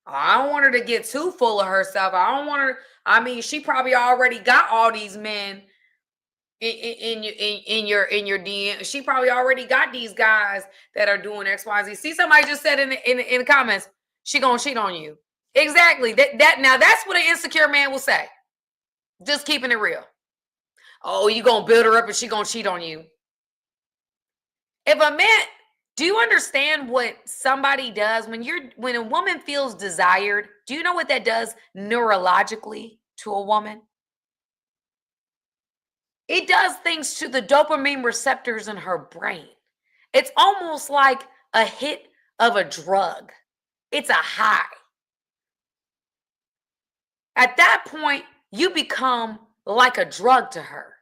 I don't want her to get too full of herself. I don't want her. I mean, she probably already got all these men in your DM. She probably already got these guys that are doing X, Y, Z. See, somebody just said in the comments, she gonna cheat on you. Exactly. That now that's what an insecure man will say. Just keeping it real. Oh, you gonna build her up and she gonna cheat on you. If a man, do you understand what somebody does when a woman feels desired? Do you know what that does neurologically to a woman? It does things to the dopamine receptors in her brain. It's almost like a hit of a drug. It's a high. At that point, you become like a drug to her.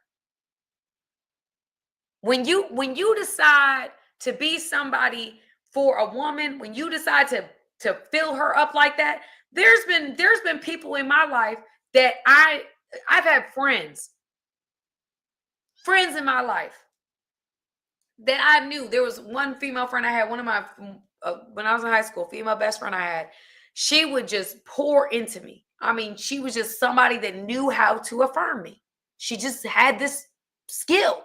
When you decide to be somebody for a woman, when you decide to fill her up like that, there's been people in my life that I've had friends in my life that I knew. There was one female friend I had, one of my when I was in high school, female best friend I had. She would just pour into me. I mean, she was just somebody that knew how to affirm me. She just had this skill.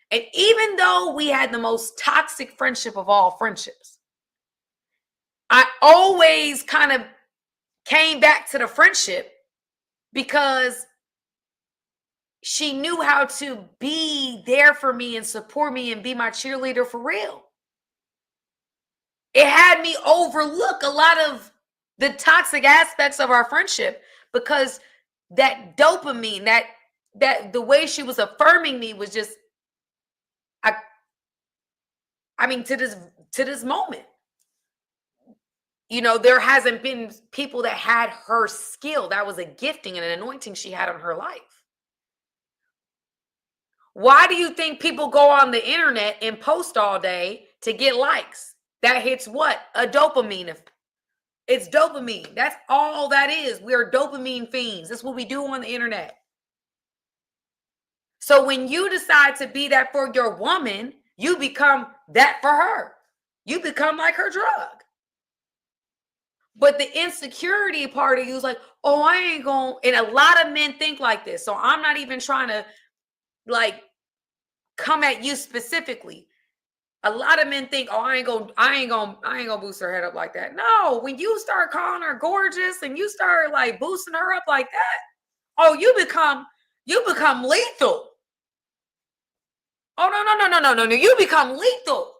And even though we had the most toxic friendship of all friendships, I always kind of came back to the friendship because she knew how to be there for me and support me and be my cheerleader for real. It had me overlook a lot of the toxic aspects of our friendship because that dopamine, that the way she was affirming me was just, I mean, to this moment, you know, there hasn't been people that had her skill. That was a gifting and an anointing she had on her life. Why do you think people go on the internet and post all day to get likes? That hits what? A dopamine. It's dopamine. That's all that is. We're dopamine fiends. That's what we do on the internet. So when you decide to be that for your woman, you become that for her. You become like her drug. But the insecurity part of you is like, oh, I ain't going. And a lot of men think like this. So I'm not even trying to like come at you specifically. A lot of men think, oh, I ain't gonna boost her head up like that. No, when you start calling her gorgeous and you start like boosting her up like that, oh, you become lethal. Oh, no. You become lethal.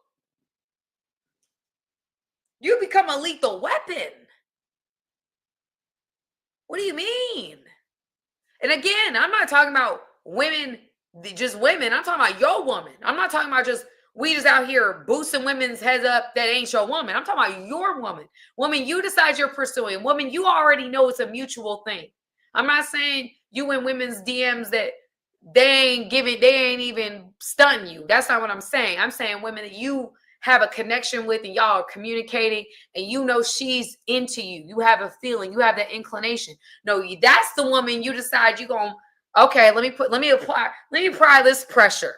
You become a lethal weapon. What do you mean? And again, I'm not talking about women, just women. I'm talking about your woman. I'm not talking about just we just out here boosting women's heads up that ain't your woman. I'm talking about your woman. Woman, you decide you're pursuing. Woman, you already know it's a mutual thing. I'm not saying you in women's DMs that they ain't even stunting you. That's not what I'm saying. I'm saying women that you have a connection with and y'all are communicating and you know she's into you. You have a feeling, you have that inclination. No, that's the woman you decide you're going, okay, let me apply this pressure.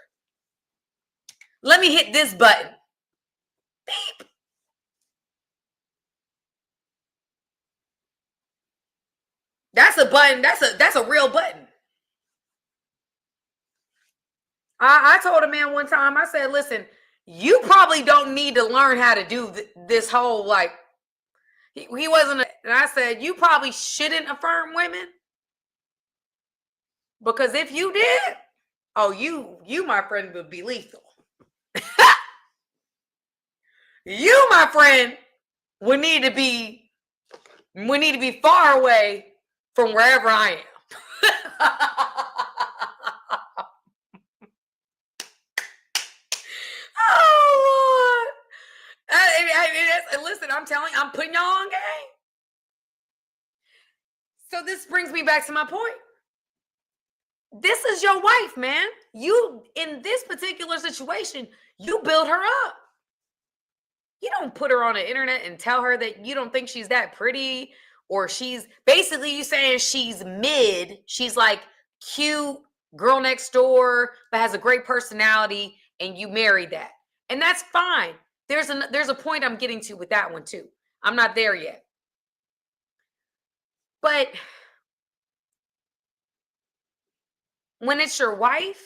Let me hit this button. Beep. That's a button. That's a real button. I told a man one time, I said, listen, you probably don't need to learn how to do this whole, like, he wasn't, and I said, you probably shouldn't affirm women. Because if you did, oh, you, my friend, would be lethal. You, my friend, would need to be far away from wherever I am. Oh, Lord. Listen, I'm putting y'all on game. So this brings me back to my point. This is your wife, man. You, in this particular situation, you build her up. You don't put her on the internet and tell her that you don't think she's that pretty, or she's basically you saying she's mid. She's like cute, girl next door, but has a great personality, and you marry that. And that's fine. There's a point I'm getting to with that one too. I'm not there yet. But when it's your wife,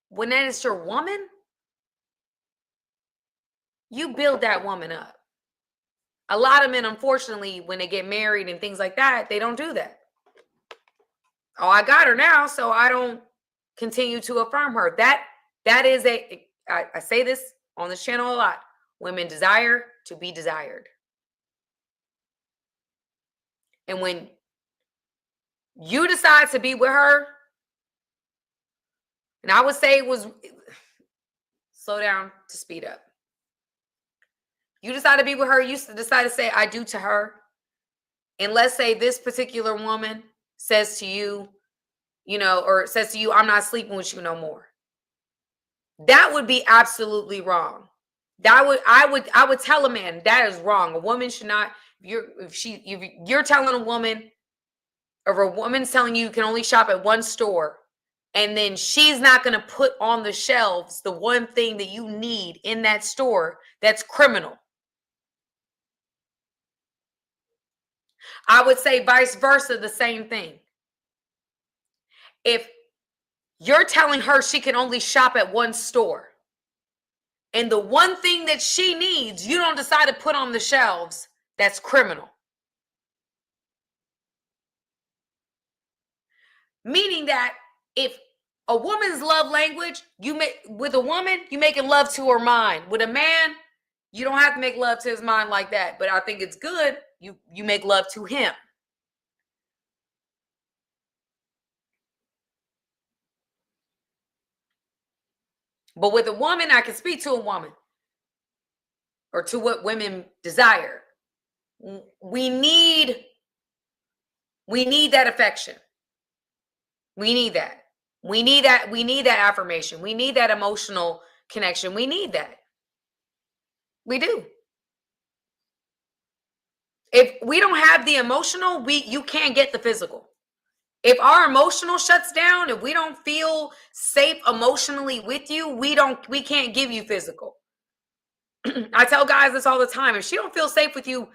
when that is your woman, you build that woman up. A lot of men, unfortunately, when they get married and things like that, they don't do that. Oh, I got her now, so I don't continue to affirm her. That is I say this on this channel a lot. Women desire to be desired. And when you decide to be with her, and I would say it was slow down to speed up. You decide to be with her, you decide to say I do to her. And let's say this particular woman says to you, or says to you, I'm not sleeping with you no more. That would be absolutely wrong. I would tell a man that is wrong. A woman should not, if you're telling a woman, or a woman's telling you can only shop at one store, and then she's not going to put on the shelves the one thing that you need in that store, that's criminal. I would say vice versa, the same thing. If you're telling her she can only shop at one store, and the one thing that she needs, you don't decide to put on the shelves, that's criminal. Meaning that if a woman's love language, with a woman, you making love to her mind. With a man, you don't have to make love to his mind like that. But I think it's good you make love to him. But with a woman, I can speak to a woman, or to what women desire. We need that affection. We need that. We need that affirmation. We need that emotional connection. We need that. We do. If we don't have the emotional, you can't get the physical. If our emotional shuts down, if we don't feel safe emotionally with you, we can't give you physical. I tell guys this all the time. If she don't feel safe with you,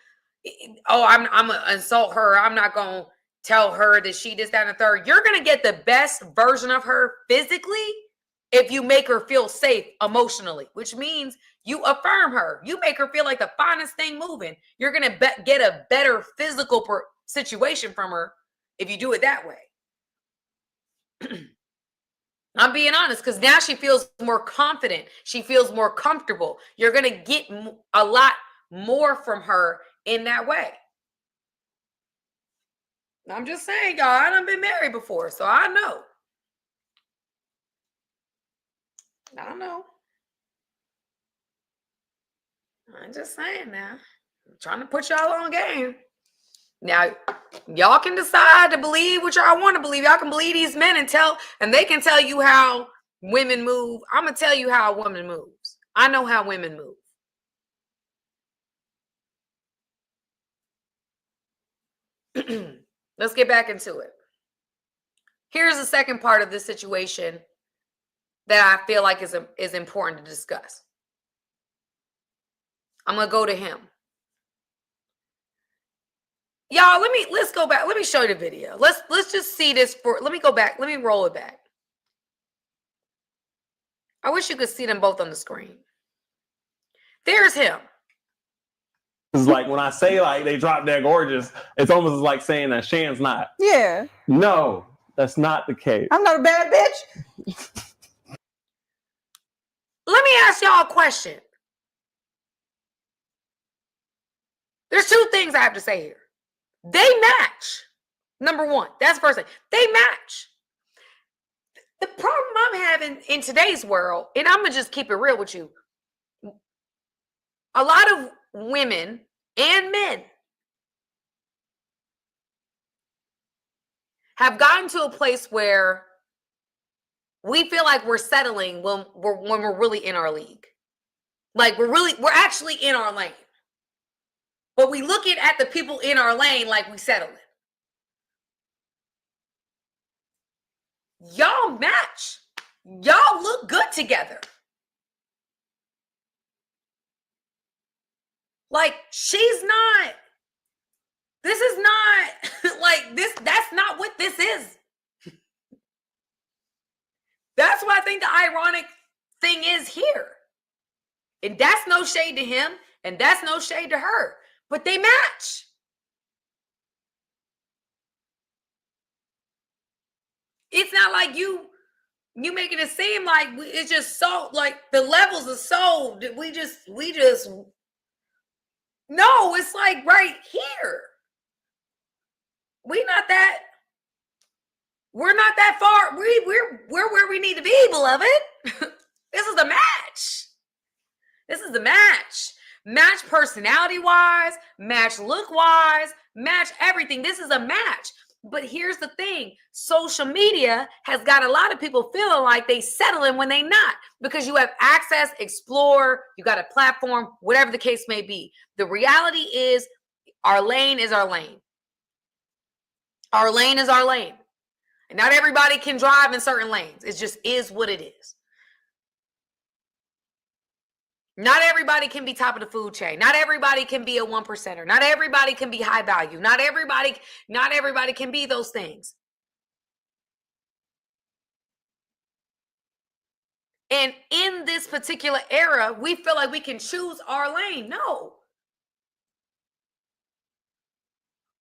oh, I'm gonna insult her. I'm not gonna tell her that she this, that, and the third. You're gonna get the best version of her physically if you make her feel safe emotionally, which means you affirm her. You make her feel like the finest thing moving. You're going to get a better physical situation from her if you do it that way. I'm being honest, because now she feels more confident. She feels more comfortable. You're going to get a lot more from her in that way. I'm just saying, y'all, I done been married before, so I know. I know. I'm just saying now. I'm trying to put y'all on game. Now, y'all can decide to believe what y'all want to believe. Y'all can believe these men and they can tell you how women move. I'm going to tell you how a woman moves. I know how women move. Let's get back into it. Here's the second part of this situation that I feel like is important to discuss. I'm going to go to him. Y'all, let's go back. Let me show you the video. Let's just see this let me go back. Let me roll it back. I wish you could see them both on the screen. There's him. It's like when I say like they drop dead gorgeous, it's almost like saying that Shan's not. Yeah. No, that's not the case. I'm not a bad bitch. Let me ask y'all a question. There's two things I have to say here. They match. Number one, that's the first thing. They match. The problem I'm having in today's world, and I'm going to just keep it real with you. A lot of women and men have gotten to a place where we feel like we're settling when we're really in our league. Like we're actually in our lane. But we look at the people in our lane like we settling. Y'all match. Y'all look good together. Like this is not like this. That's not what this is. That's what I think the ironic thing is here. And that's no shade to him, and that's no shade to her. But they match. It's not like you making it seem like it's just so like the levels are so we just no, it's like right here. We're not that far. We're where we need to be, beloved. This is the match. This is the match. Match personality-wise, match look-wise, match everything. This is a match. But here's the thing. Social media has got a lot of people feeling like they settling when they not. Because you have access, explore, you got a platform, whatever the case may be. The reality is our lane is our lane. Our lane is our lane. And not everybody can drive in certain lanes. It just is what it is. Not everybody can be top of the food chain. Not everybody can be a 1%er. Not everybody can be high value. Not everybody can be those things. And in this particular era, we feel like we can choose our lane. No.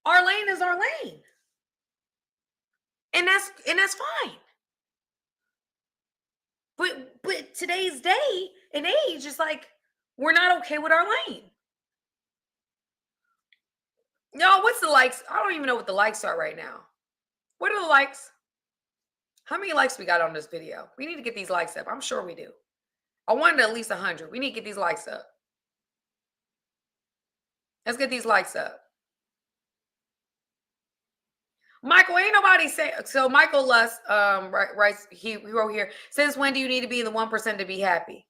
Our lane is our lane. And that's fine. But today's day and age is like, we're not okay with our lane. Y'all, what's the likes? I don't even know what the likes are right now. What are the likes? How many likes we got on this video? We need to get these likes up. I'm sure we do. I wanted at least 100. We need to get these likes up. Let's get these likes up. Michael, ain't nobody say so. Michael Luss, writes, he wrote here, since when do you need to be in the 1% to be happy?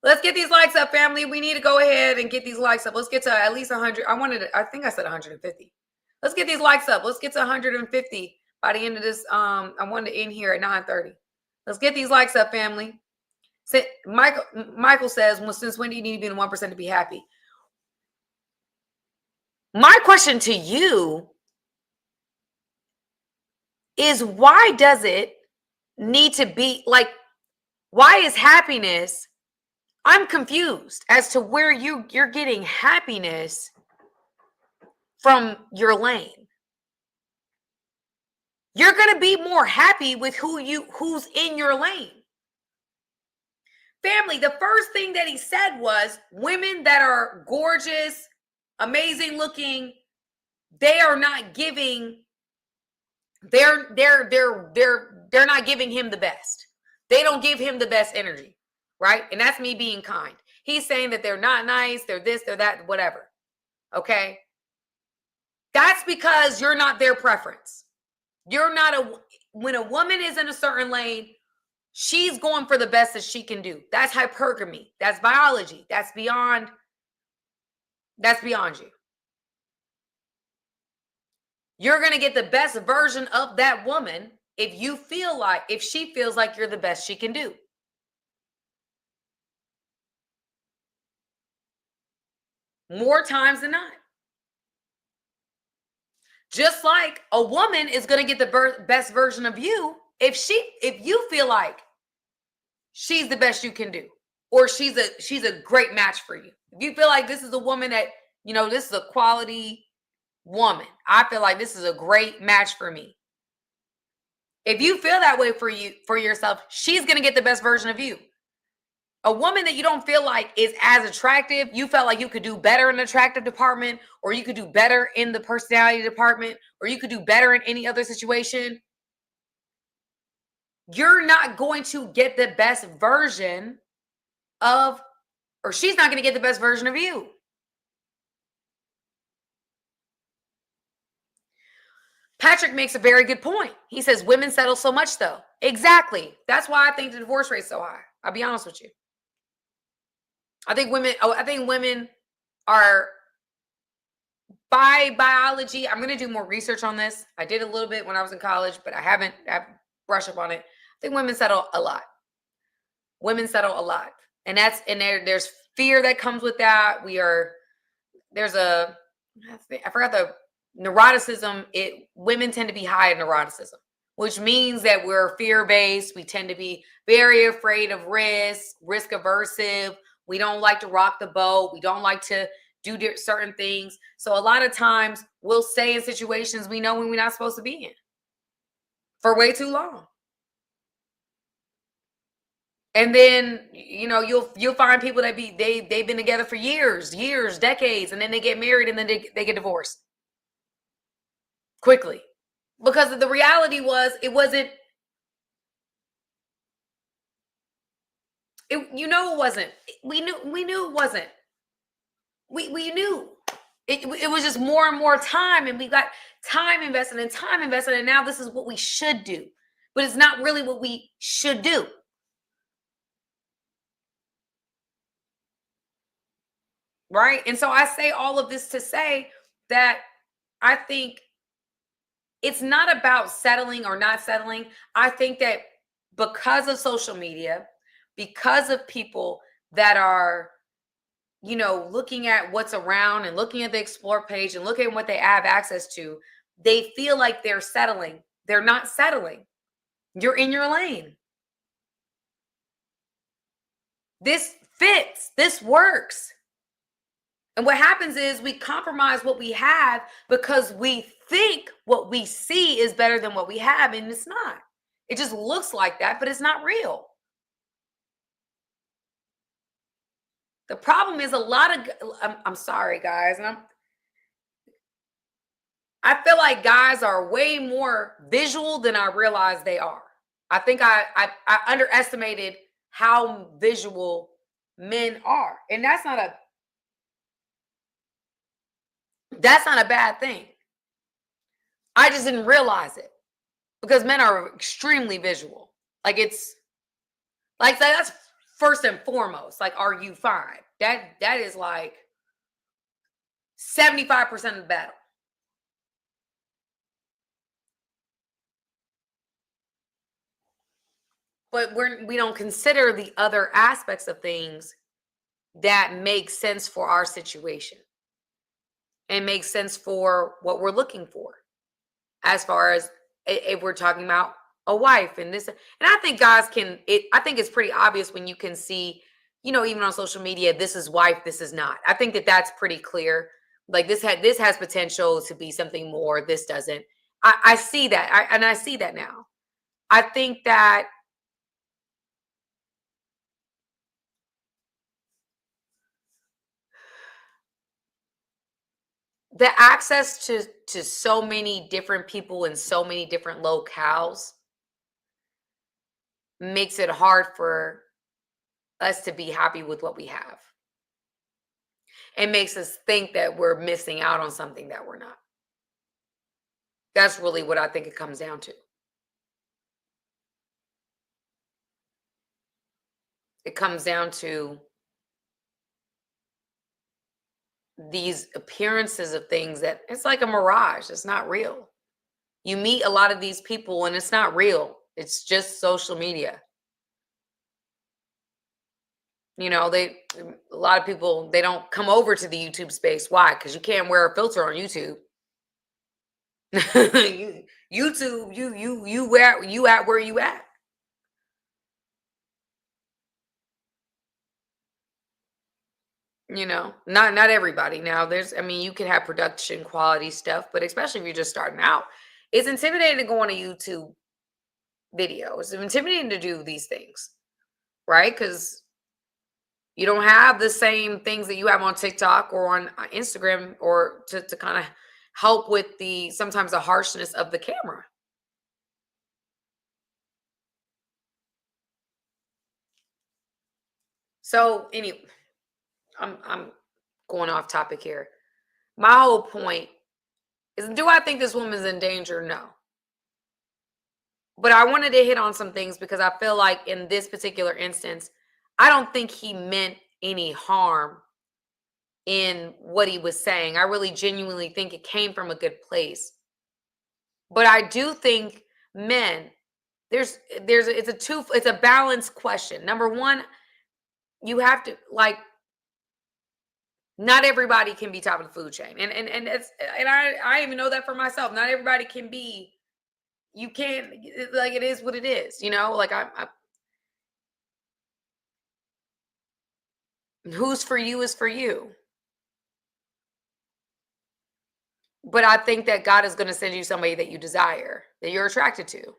Let's get these likes up, family. We need to go ahead and get these likes up. Let's get to at least 100. I think I said 150. Let's get these likes up. Let's get to 150 by the end of this. I wanted to end here at 9:30. Let's get these likes up, family. Michael says, well, since when do you need to be in the 1% to be happy? My question to you is, why does it need to be like, Why is happiness? I'm confused as to where you're getting happiness from your lane. You're going to be more happy with who's in your lane. Family, the first thing that he said was women that are gorgeous, amazing looking, they are not giving they're not giving him the best. They don't give him the best energy, right? And that's me being kind. He's saying that they're not nice, they're this, they're that, whatever. Okay? That's because you're not their preference. When a woman is in a certain lane, she's going for the best that she can do. That's hypergamy. That's biology. That's beyond you. You're going to get the best version of that woman if she feels like you're the best she can do. More times than not. Just like a woman is going to get the best version of you if you feel like she's the best you can do, or she's a great match for you. If you feel like this is a woman that, this is a quality woman, I feel like this is a great match for me. If you feel that way for yourself, she's going to get the best version of you. A woman that you don't feel like is as attractive, you felt like you could do better in the attractive department, or you could do better in the personality department, or you could do better in any other situation, you're not going to get the best version of, or she's not going to get the best version of you. Patrick makes a very good point. He says women settle so much though. Exactly. That's why I think the divorce rate's so high. I'll be honest with you. I think women are, by biology, I'm going to do more research on this. I did a little bit when I was in college, but I've brushed up on it. I think women settle a lot. Women settle a lot. And there's fear that comes with that. I forgot the neuroticism. Women tend to be high in neuroticism, which means that we're fear-based. We tend to be very afraid of risk aversive. We don't like to rock the boat. We don't like to do certain things. So a lot of times we'll stay in situations we know when we're not supposed to be in for way too long. And then, you'll find people that they've been together for years, decades, and then they get married and then they get divorced quickly. Because the reality was it wasn't. It wasn't. We knew it wasn't. We knew. It was just more and more time, and we got time invested, and now this is what we should do. But it's not really what we should do. Right? And so I say all of this to say that I think it's not about settling or not settling. I think that because of social media, because of people that are, looking at what's around and looking at the explore page and looking at what they have access to, they feel like they're settling. They're not settling. You're in your lane. This fits. This works. And what happens is we compromise what we have because we think what we see is better than what we have, and it's not. It just looks like that, but it's not real. The problem is I'm sorry, guys, and I feel like guys are way more visual than I realize they are. I think I underestimated how visual men are, and that's not a bad thing. I just didn't realize it because men are extremely visual. Like that's first and foremost. Like, are you fine? That is like 75% of the battle. But we don't consider the other aspects of things that make sense for our situation and make sense for what we're looking for. As far as if we're talking about a wife and this. And I think guys I think it's pretty obvious when you can see, even on social media, this is wife, this is not. I think that that's pretty clear. Like this has potential to be something more. This doesn't. I see that. I see that now. I think that the access to so many different people in so many different locales makes it hard for us to be happy with what we have. It makes us think that we're missing out on something that we're not. That's really what I think it comes down to. It comes down to these appearances of things that it's like a mirage. It's not real. You meet a lot of these people and it's not real. It's just social media. A lot of people, they don't come over to the YouTube space. Why? Because you can't wear a filter on YouTube. YouTube, you at where you at. Not everybody. Now you can have production quality stuff, but especially if you're just starting out, it's intimidating to go on a YouTube video. It's intimidating to do these things, right? Because you don't have the same things that you have on TikTok or on Instagram, or to kind of help with sometimes the harshness of the camera. So anyway, I'm going off topic here. My whole point is, do I think this woman's in danger? No. But I wanted to hit on some things because I feel like in this particular instance, I don't think he meant any harm in what he was saying. I really genuinely think it came from a good place. But I do think men, it's a balanced question. Number one, you have to, like, not everybody can be top of the food chain. And I even know that for myself. Not everybody can be, you can't, like, it is what it is, like who's for you is for you. But I think that God is going to send you somebody that you desire, that you're attracted to.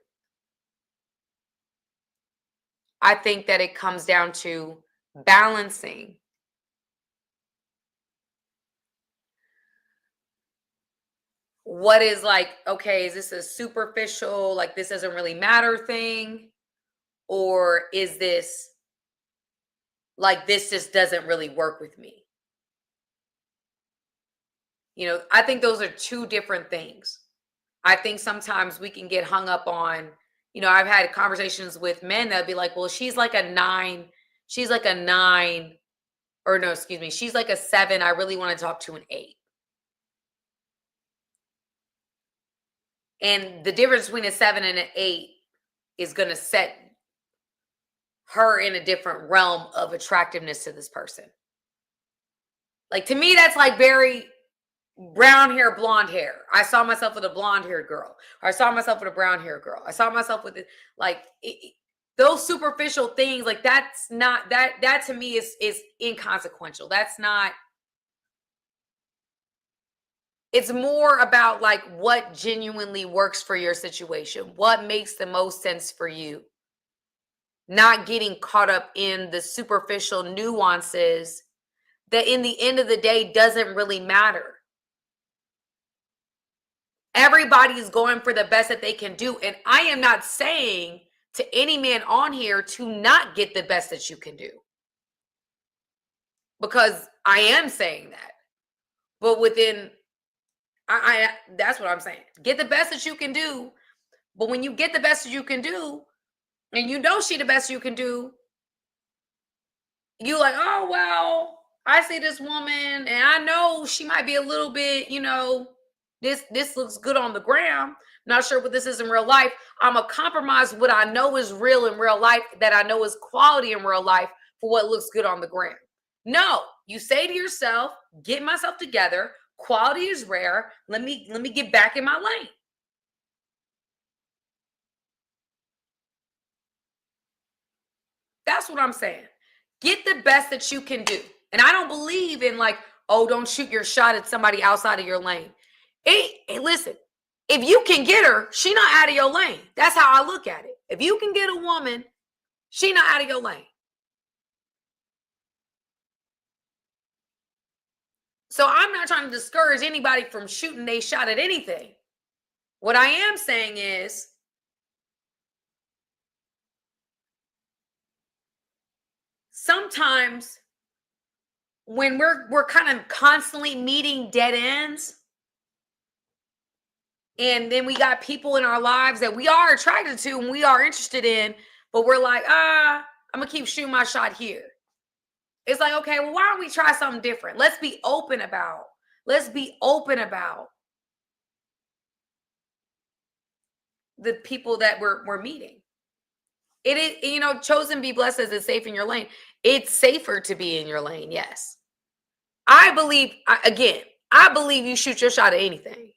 I think that it comes down to balancing what is like, okay, is this a superficial, like this doesn't really matter thing? Or is this like, this just doesn't really work with me? I think those are two different things. I think sometimes we can get hung up on, I've had conversations with men that'd be like, well, she's like a 9. She's like a 9, or no, excuse me. She's like a 7. I really want to talk to an 8. And the difference between a 7 and an 8 is going to set her in a different realm of attractiveness to this person. Like, to me, that's like very brown hair, blonde hair. I saw myself with a blonde haired girl. Or I saw myself with a brown haired girl. I saw myself with those superficial things. Like, that's not, that to me is inconsequential. That's not, it's more about like what genuinely works for your situation. What makes the most sense for you? Not getting caught up in the superficial nuances that in the end of the day doesn't really matter. Everybody's going for the best that they can do. And I am not saying to any man on here to not get the best that you can do, because I am saying that. But within, that's what I'm saying. Get the best that you can do. But when you get the best that you can do, and you know she the best you can do, you like, oh, well, I see this woman and I know she might be a little bit, this looks good on the gram. Not sure what this is in real life. I'm going to compromise what I know is real in real life, that I know is quality in real life, for what looks good on the gram. No, you say to yourself, get myself together. Quality is rare. Let me get back in my lane. That's what I'm saying. Get the best that you can do. And I don't believe in like, oh, don't shoot your shot at somebody outside of your lane. Listen, if you can get her, she not out of your lane. That's how I look at it. If you can get a woman, she not out of your lane. So I'm not trying to discourage anybody from shooting their shot at anything. What I am saying is, sometimes when we're kind of constantly meeting dead ends, and then we got people in our lives that we are attracted to and we are interested in, but we're like, I'm gonna keep shooting my shot here. It's like, okay, well, why don't we try something different? Let's be open about the people that we're meeting. It is, chosen, be blessed as it's safe in your lane. It's safer to be in your lane, yes. I believe you shoot your shot at anything.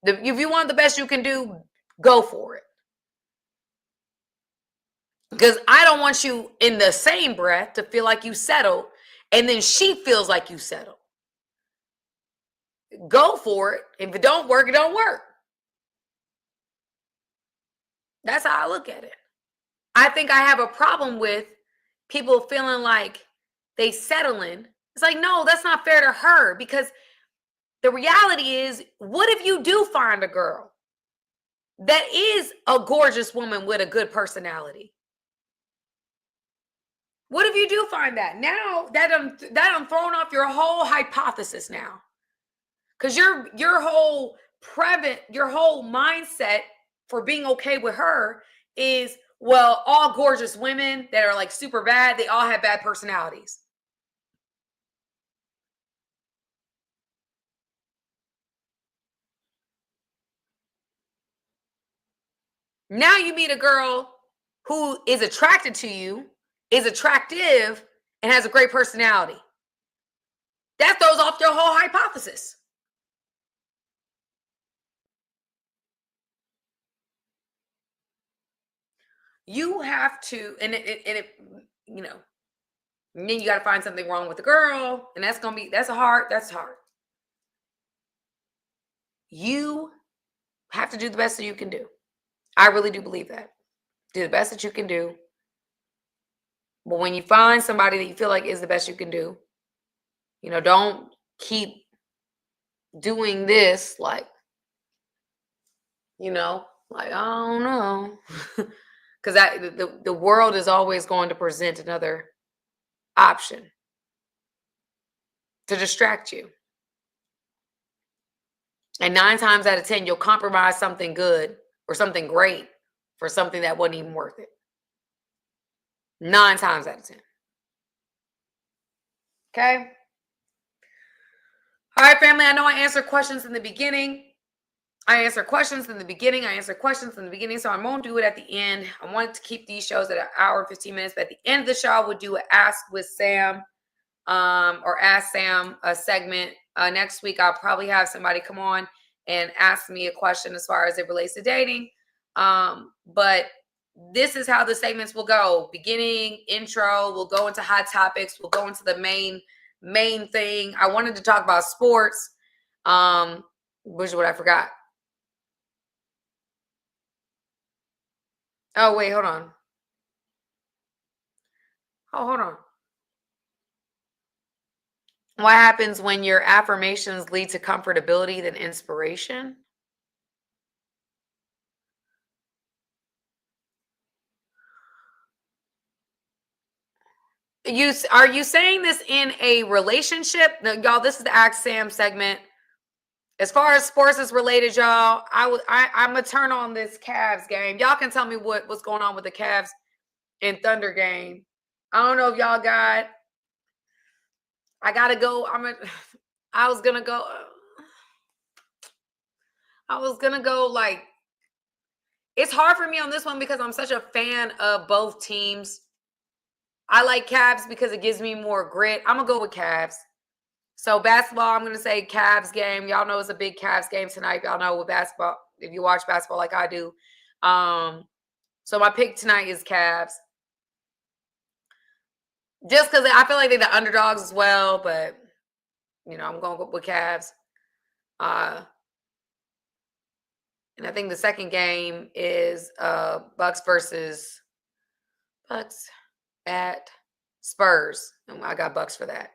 If you want the best you can do, go for it. Because I don't want you in the same breath to feel like you settled, and then she feels like you settled. Go for it. If it don't work, it don't work. That's how I look at it. I think I have a problem with people feeling like they settling. It's like, no, that's not fair to her, because the reality is, what if you do find a girl that is a gorgeous woman with a good personality? What if you do find that? Now that I'm throwing off your whole hypothesis now, because your whole mindset for being okay with her is, well, all gorgeous women that are like super bad, they all have bad personalities. Now you meet a girl who is attracted to you, is attractive, and has a great personality. That throws off your whole hypothesis. You have to, and then you got to find something wrong with the girl, and that's hard. You have to do the best that you can do. I really do believe that. Do the best that you can do. But when you find somebody that you feel like is the best you can do, don't keep doing this like, I don't know. Because the world is always going to present another option to distract you. And 9 times out of 10, you'll compromise something good or something great for something that wasn't even worth it. 9 times out of 10. Okay? All right, family. I know I answered questions in the beginning. So I won't do it at the end. I wanted to keep these shows at 1 hour and 15 minutes. But at the end of the show, I would do an Ask with Sam or Ask Sam a segment. Next week, I'll probably have somebody come on and ask me a question as far as it relates to dating. But this is how the segments will go. Beginning, intro, we'll go into hot topics. We'll go into the main thing. I wanted to talk about sports, which is what I forgot. Oh, wait, hold on. Hold on. What happens when your affirmations lead to comfortability than inspiration? Are you saying this in a relationship? No, y'all, this is the Ask Sam segment. As far as sports is related, y'all, I'm gonna turn on this Cavs game. Y'all can tell me what's going on with the Cavs and Thunder game. I don't know if y'all got. I gotta go. I was gonna go. Like, it's hard for me on this one because I'm such a fan of both teams. I like Cavs because it gives me more grit. I'm gonna go with Cavs. So basketball, I'm gonna say Cavs game. Y'all know it's a big Cavs game tonight. Y'all know with basketball, if you watch basketball like I do. So my pick tonight is Cavs. Just because I feel like they're the underdogs as well, but you know, I'm going with Cavs. And I think the second game is Bucks versus Bucks at Spurs. And I got Bucks for that.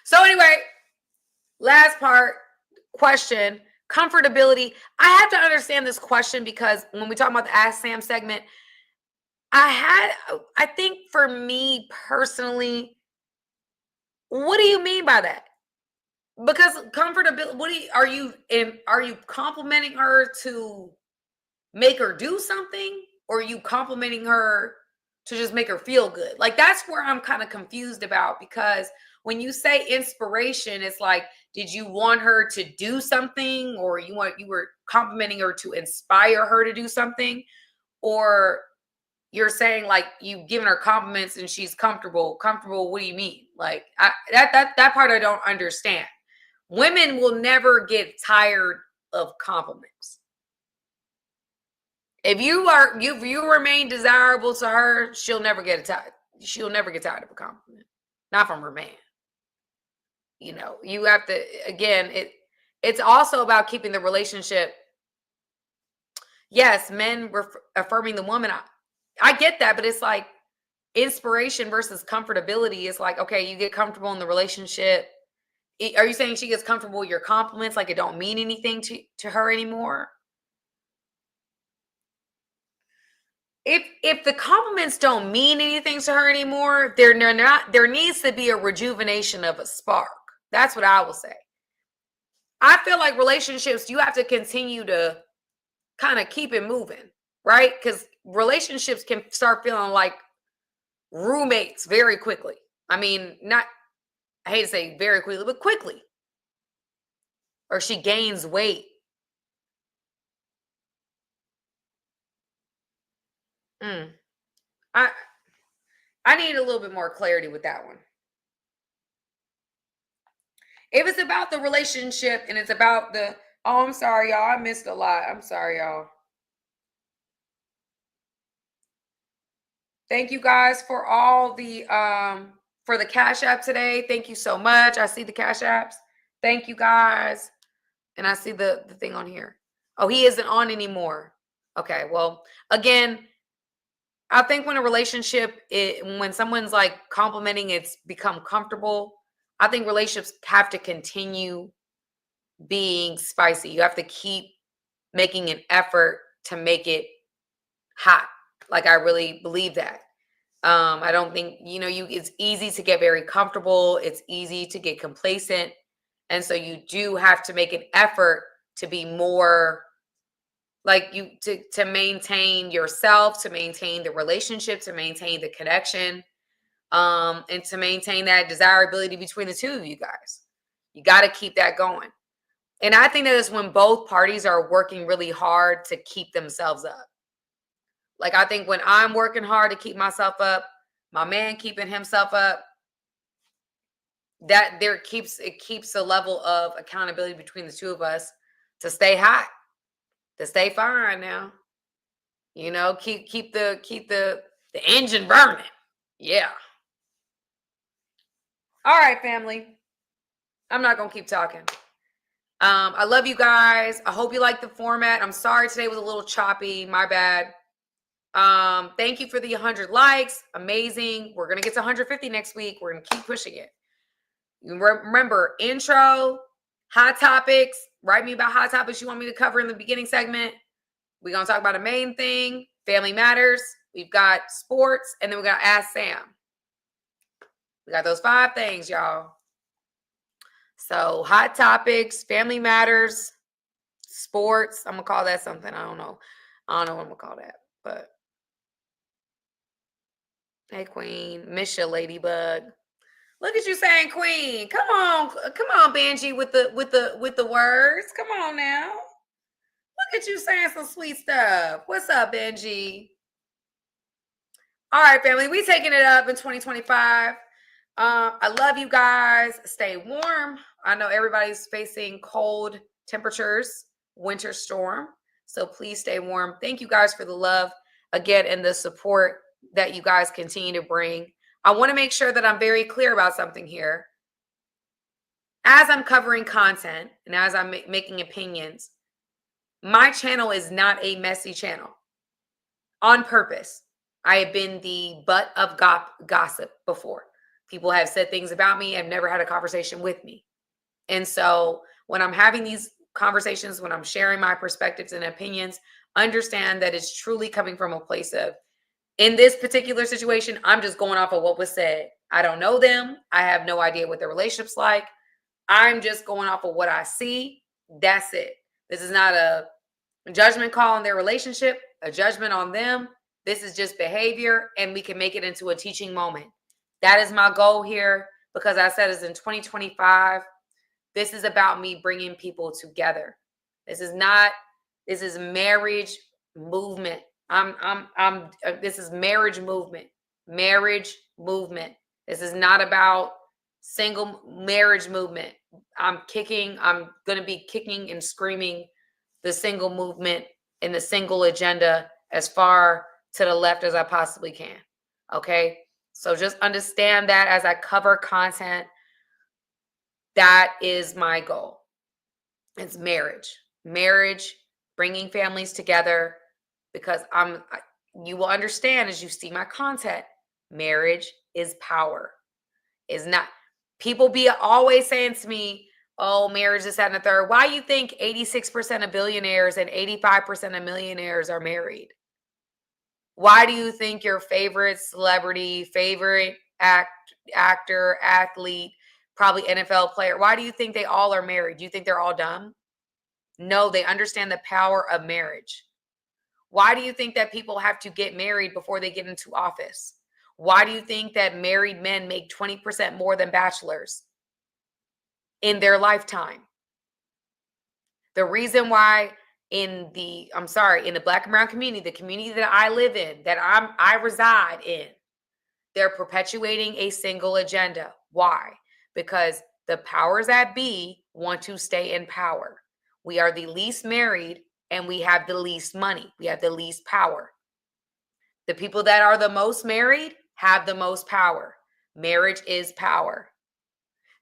So anyway, last part, question, comfortability. I have to understand this question because when we talk about the Ask Sam segment, I think for me personally, what do you mean by that? Because comfortability, are you complimenting her to make her do something, or are you complimenting her to just make her feel good? Like, that's where I'm kind of confused about, because when you say inspiration, it's like, did you want her to do something, or you were complimenting her to inspire her to do something, or you're saying like you've given her compliments and she's comfortable? What do you mean? Like, that part I don't understand. Women will never get tired of compliments. If you remain desirable to her, she'll never get tired. She'll never get tired of a compliment, not from her man. You know, you have to, again, it's also about keeping the relationship. Yes, men affirming the woman. I get that, but it's like inspiration versus comfortability. It's like, okay, you get comfortable in the relationship. Are you saying she gets comfortable with your compliments, like it don't mean anything to her anymore? If the compliments don't mean anything to her anymore, there needs to be a rejuvenation of a spark. That's what I will say. I feel like relationships, you have to continue to kind of keep it moving, right? Because relationships can start feeling like roommates very quickly. I mean, I hate to say very quickly, but quickly. Or she gains weight. I need a little bit more clarity with that one. If it's about the relationship and it's about oh, I'm sorry, y'all. I missed a lot. I'm sorry, y'all. Thank you guys for all the for the Cash App today. Thank you so much. I see the Cash Apps. Thank you guys. And I see the thing on here. Oh, he isn't on anymore. Okay, well, again, I think when a relationship, when someone's like complimenting, it's become comfortable. I think relationships have to continue being spicy. You have to keep making an effort to make it hot. Like, I really believe that. I don't think, it's easy to get very comfortable. It's easy to get complacent. And so you do have to make an effort to be more like to maintain yourself, to maintain the relationship, to maintain the connection, and to maintain that desirability between the two of you guys. You got to keep that going. And I think that is when both parties are working really hard to keep themselves up. Like, I think when I'm working hard to keep myself up, my man keeping himself up, that it keeps a level of accountability between the two of us to stay hot, to stay fine now. Keep the engine burning. Yeah. All right, family. I'm not gonna keep talking. I love you guys. I hope you like the format. I'm sorry today was a little choppy. My bad. Thank you for the 100 likes. Amazing. We're gonna get to 150 next week. We're gonna keep pushing it. Remember, intro, hot topics. Write me about hot topics you want me to cover in the beginning segment. We're gonna talk about a main thing, family matters. We've got sports, and then we got Ask Sam. We got those 5 things, y'all. So, hot topics, family matters, sports. I'm gonna call that something. I don't know what I'm gonna call that. But hey, Queen, miss ya, Ladybug. Look at you saying Queen. Come on, Benji, with the words. Come on now. Look at you saying some sweet stuff. What's up, Benji? All right, family, we taking it up in 2025. I love you guys. Stay warm. I know everybody's facing cold temperatures, winter storm. So please stay warm. Thank you guys for the love again and the support that you guys continue to bring. I want to make sure that I'm very clear about something here. As I'm covering content and as I'm making opinions, my channel is not a messy channel on purpose. I have been the butt of gossip before. People have said things about me and never had a conversation with me. And so when I'm having these conversations, when I'm sharing my perspectives and opinions, understand that it's truly coming from a place of, in this particular situation, I'm just going off of what was said. I don't know them. I have no idea what their relationship's like. I'm just going off of what I see. That's it. This is not a judgment call on their relationship, a judgment on them. This is just behavior, and we can make it into a teaching moment. That is my goal here, because I said it's in 2025. This is about me bringing people together. This is marriage movement. This is marriage movement. Marriage movement. This is not about single marriage movement. I'm going to be kicking and screaming the single movement and the single agenda as far to the left as I possibly can. Okay? So just understand that as I cover content, that is my goal. It's marriage. Marriage, bringing families together, because you will understand as you see my content, marriage is power. Is not, people be always saying to me, oh, marriage is that and the third. Why do you think 86% of billionaires and 85% of millionaires are married? Why do you think your favorite celebrity, favorite actor, athlete, probably NFL player, why do you think they all are married? Do you think they're all dumb? No, they understand the power of marriage. Why do you think that people have to get married before they get into office? Why do you think that married men make 20% more than bachelors in their lifetime? The reason why in the Black and brown community, the community that I live in, that I reside in, they're perpetuating a single agenda. Why? Because the powers that be want to stay in power. We are the least married and we have the least money. We have the least power. The people that are the most married have the most power. Marriage is power.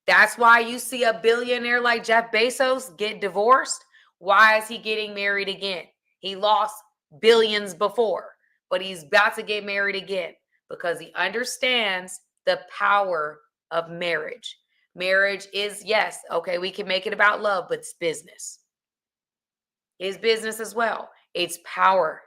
That's why you see a billionaire like Jeff Bezos get divorced. Why is he getting married again? He lost billions before, but he's about to get married again because he understands the power of marriage. Marriage is, yes, okay, we can make it about love, but it's business. It's business as well. It's power.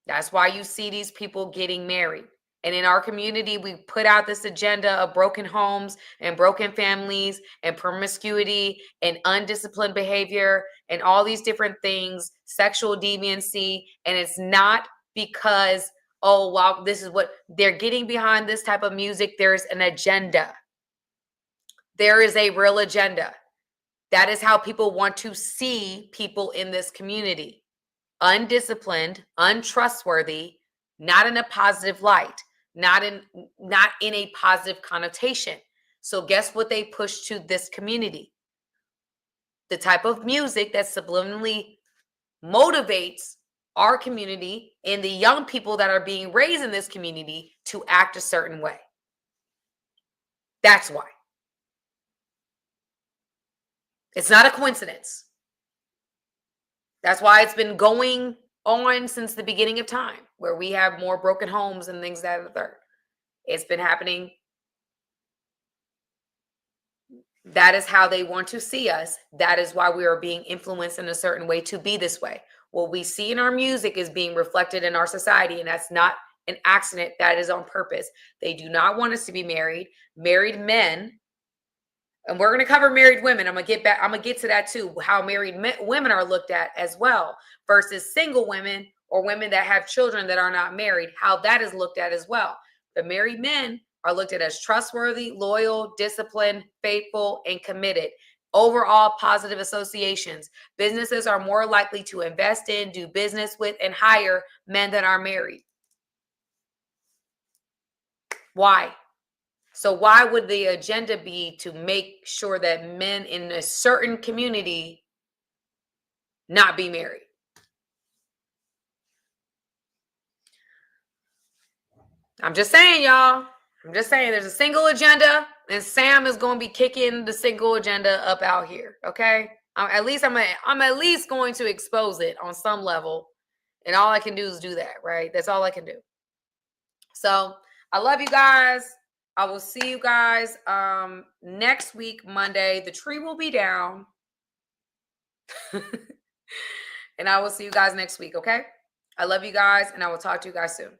That's why you see these people getting married. And in our community, we put out this agenda of broken homes and broken families and promiscuity and undisciplined behavior and all these different things, sexual deviancy. And it's not because, oh, wow, this is what they're getting behind this type of music. There's an agenda. There is a real agenda. That is how people want to see people in this community. Undisciplined, untrustworthy, not in a positive light. Not in a positive connotation. So guess what they push to this community? The type of music that subliminally motivates our community and the young people that are being raised in this community to act a certain way. That's why. It's not a coincidence. That's why it's been going on since the beginning of time, where we have more broken homes and things that are the third. It's been happening. That is how they want to see us. That is why we are being influenced in a certain way to be this way. What we see in our music is being reflected in our society, and that's not an accident. That is on purpose. They do not want us to be married. Married men, and we're going to cover married women. I'm going to get to that too, how married women are looked at as well versus single women or women that have children that are not married, how that is looked at as well. The married men are looked at as trustworthy, loyal, disciplined, faithful, and committed. Overall positive associations. Businesses are more likely to invest in, do business with, and hire men that are married. Why? So why would the agenda be to make sure that men in a certain community not be married? I'm just saying, y'all. I'm just saying there's a single agenda, and Sam is going to be kicking the single agenda up out here. Okay. I'm at least going to expose it on some level. And all I can do is do that, right? That's all I can do. So I love you guys. I will see you guys next week, Monday. The tree will be down. And I will see you guys next week, okay? I love you guys, and I will talk to you guys soon.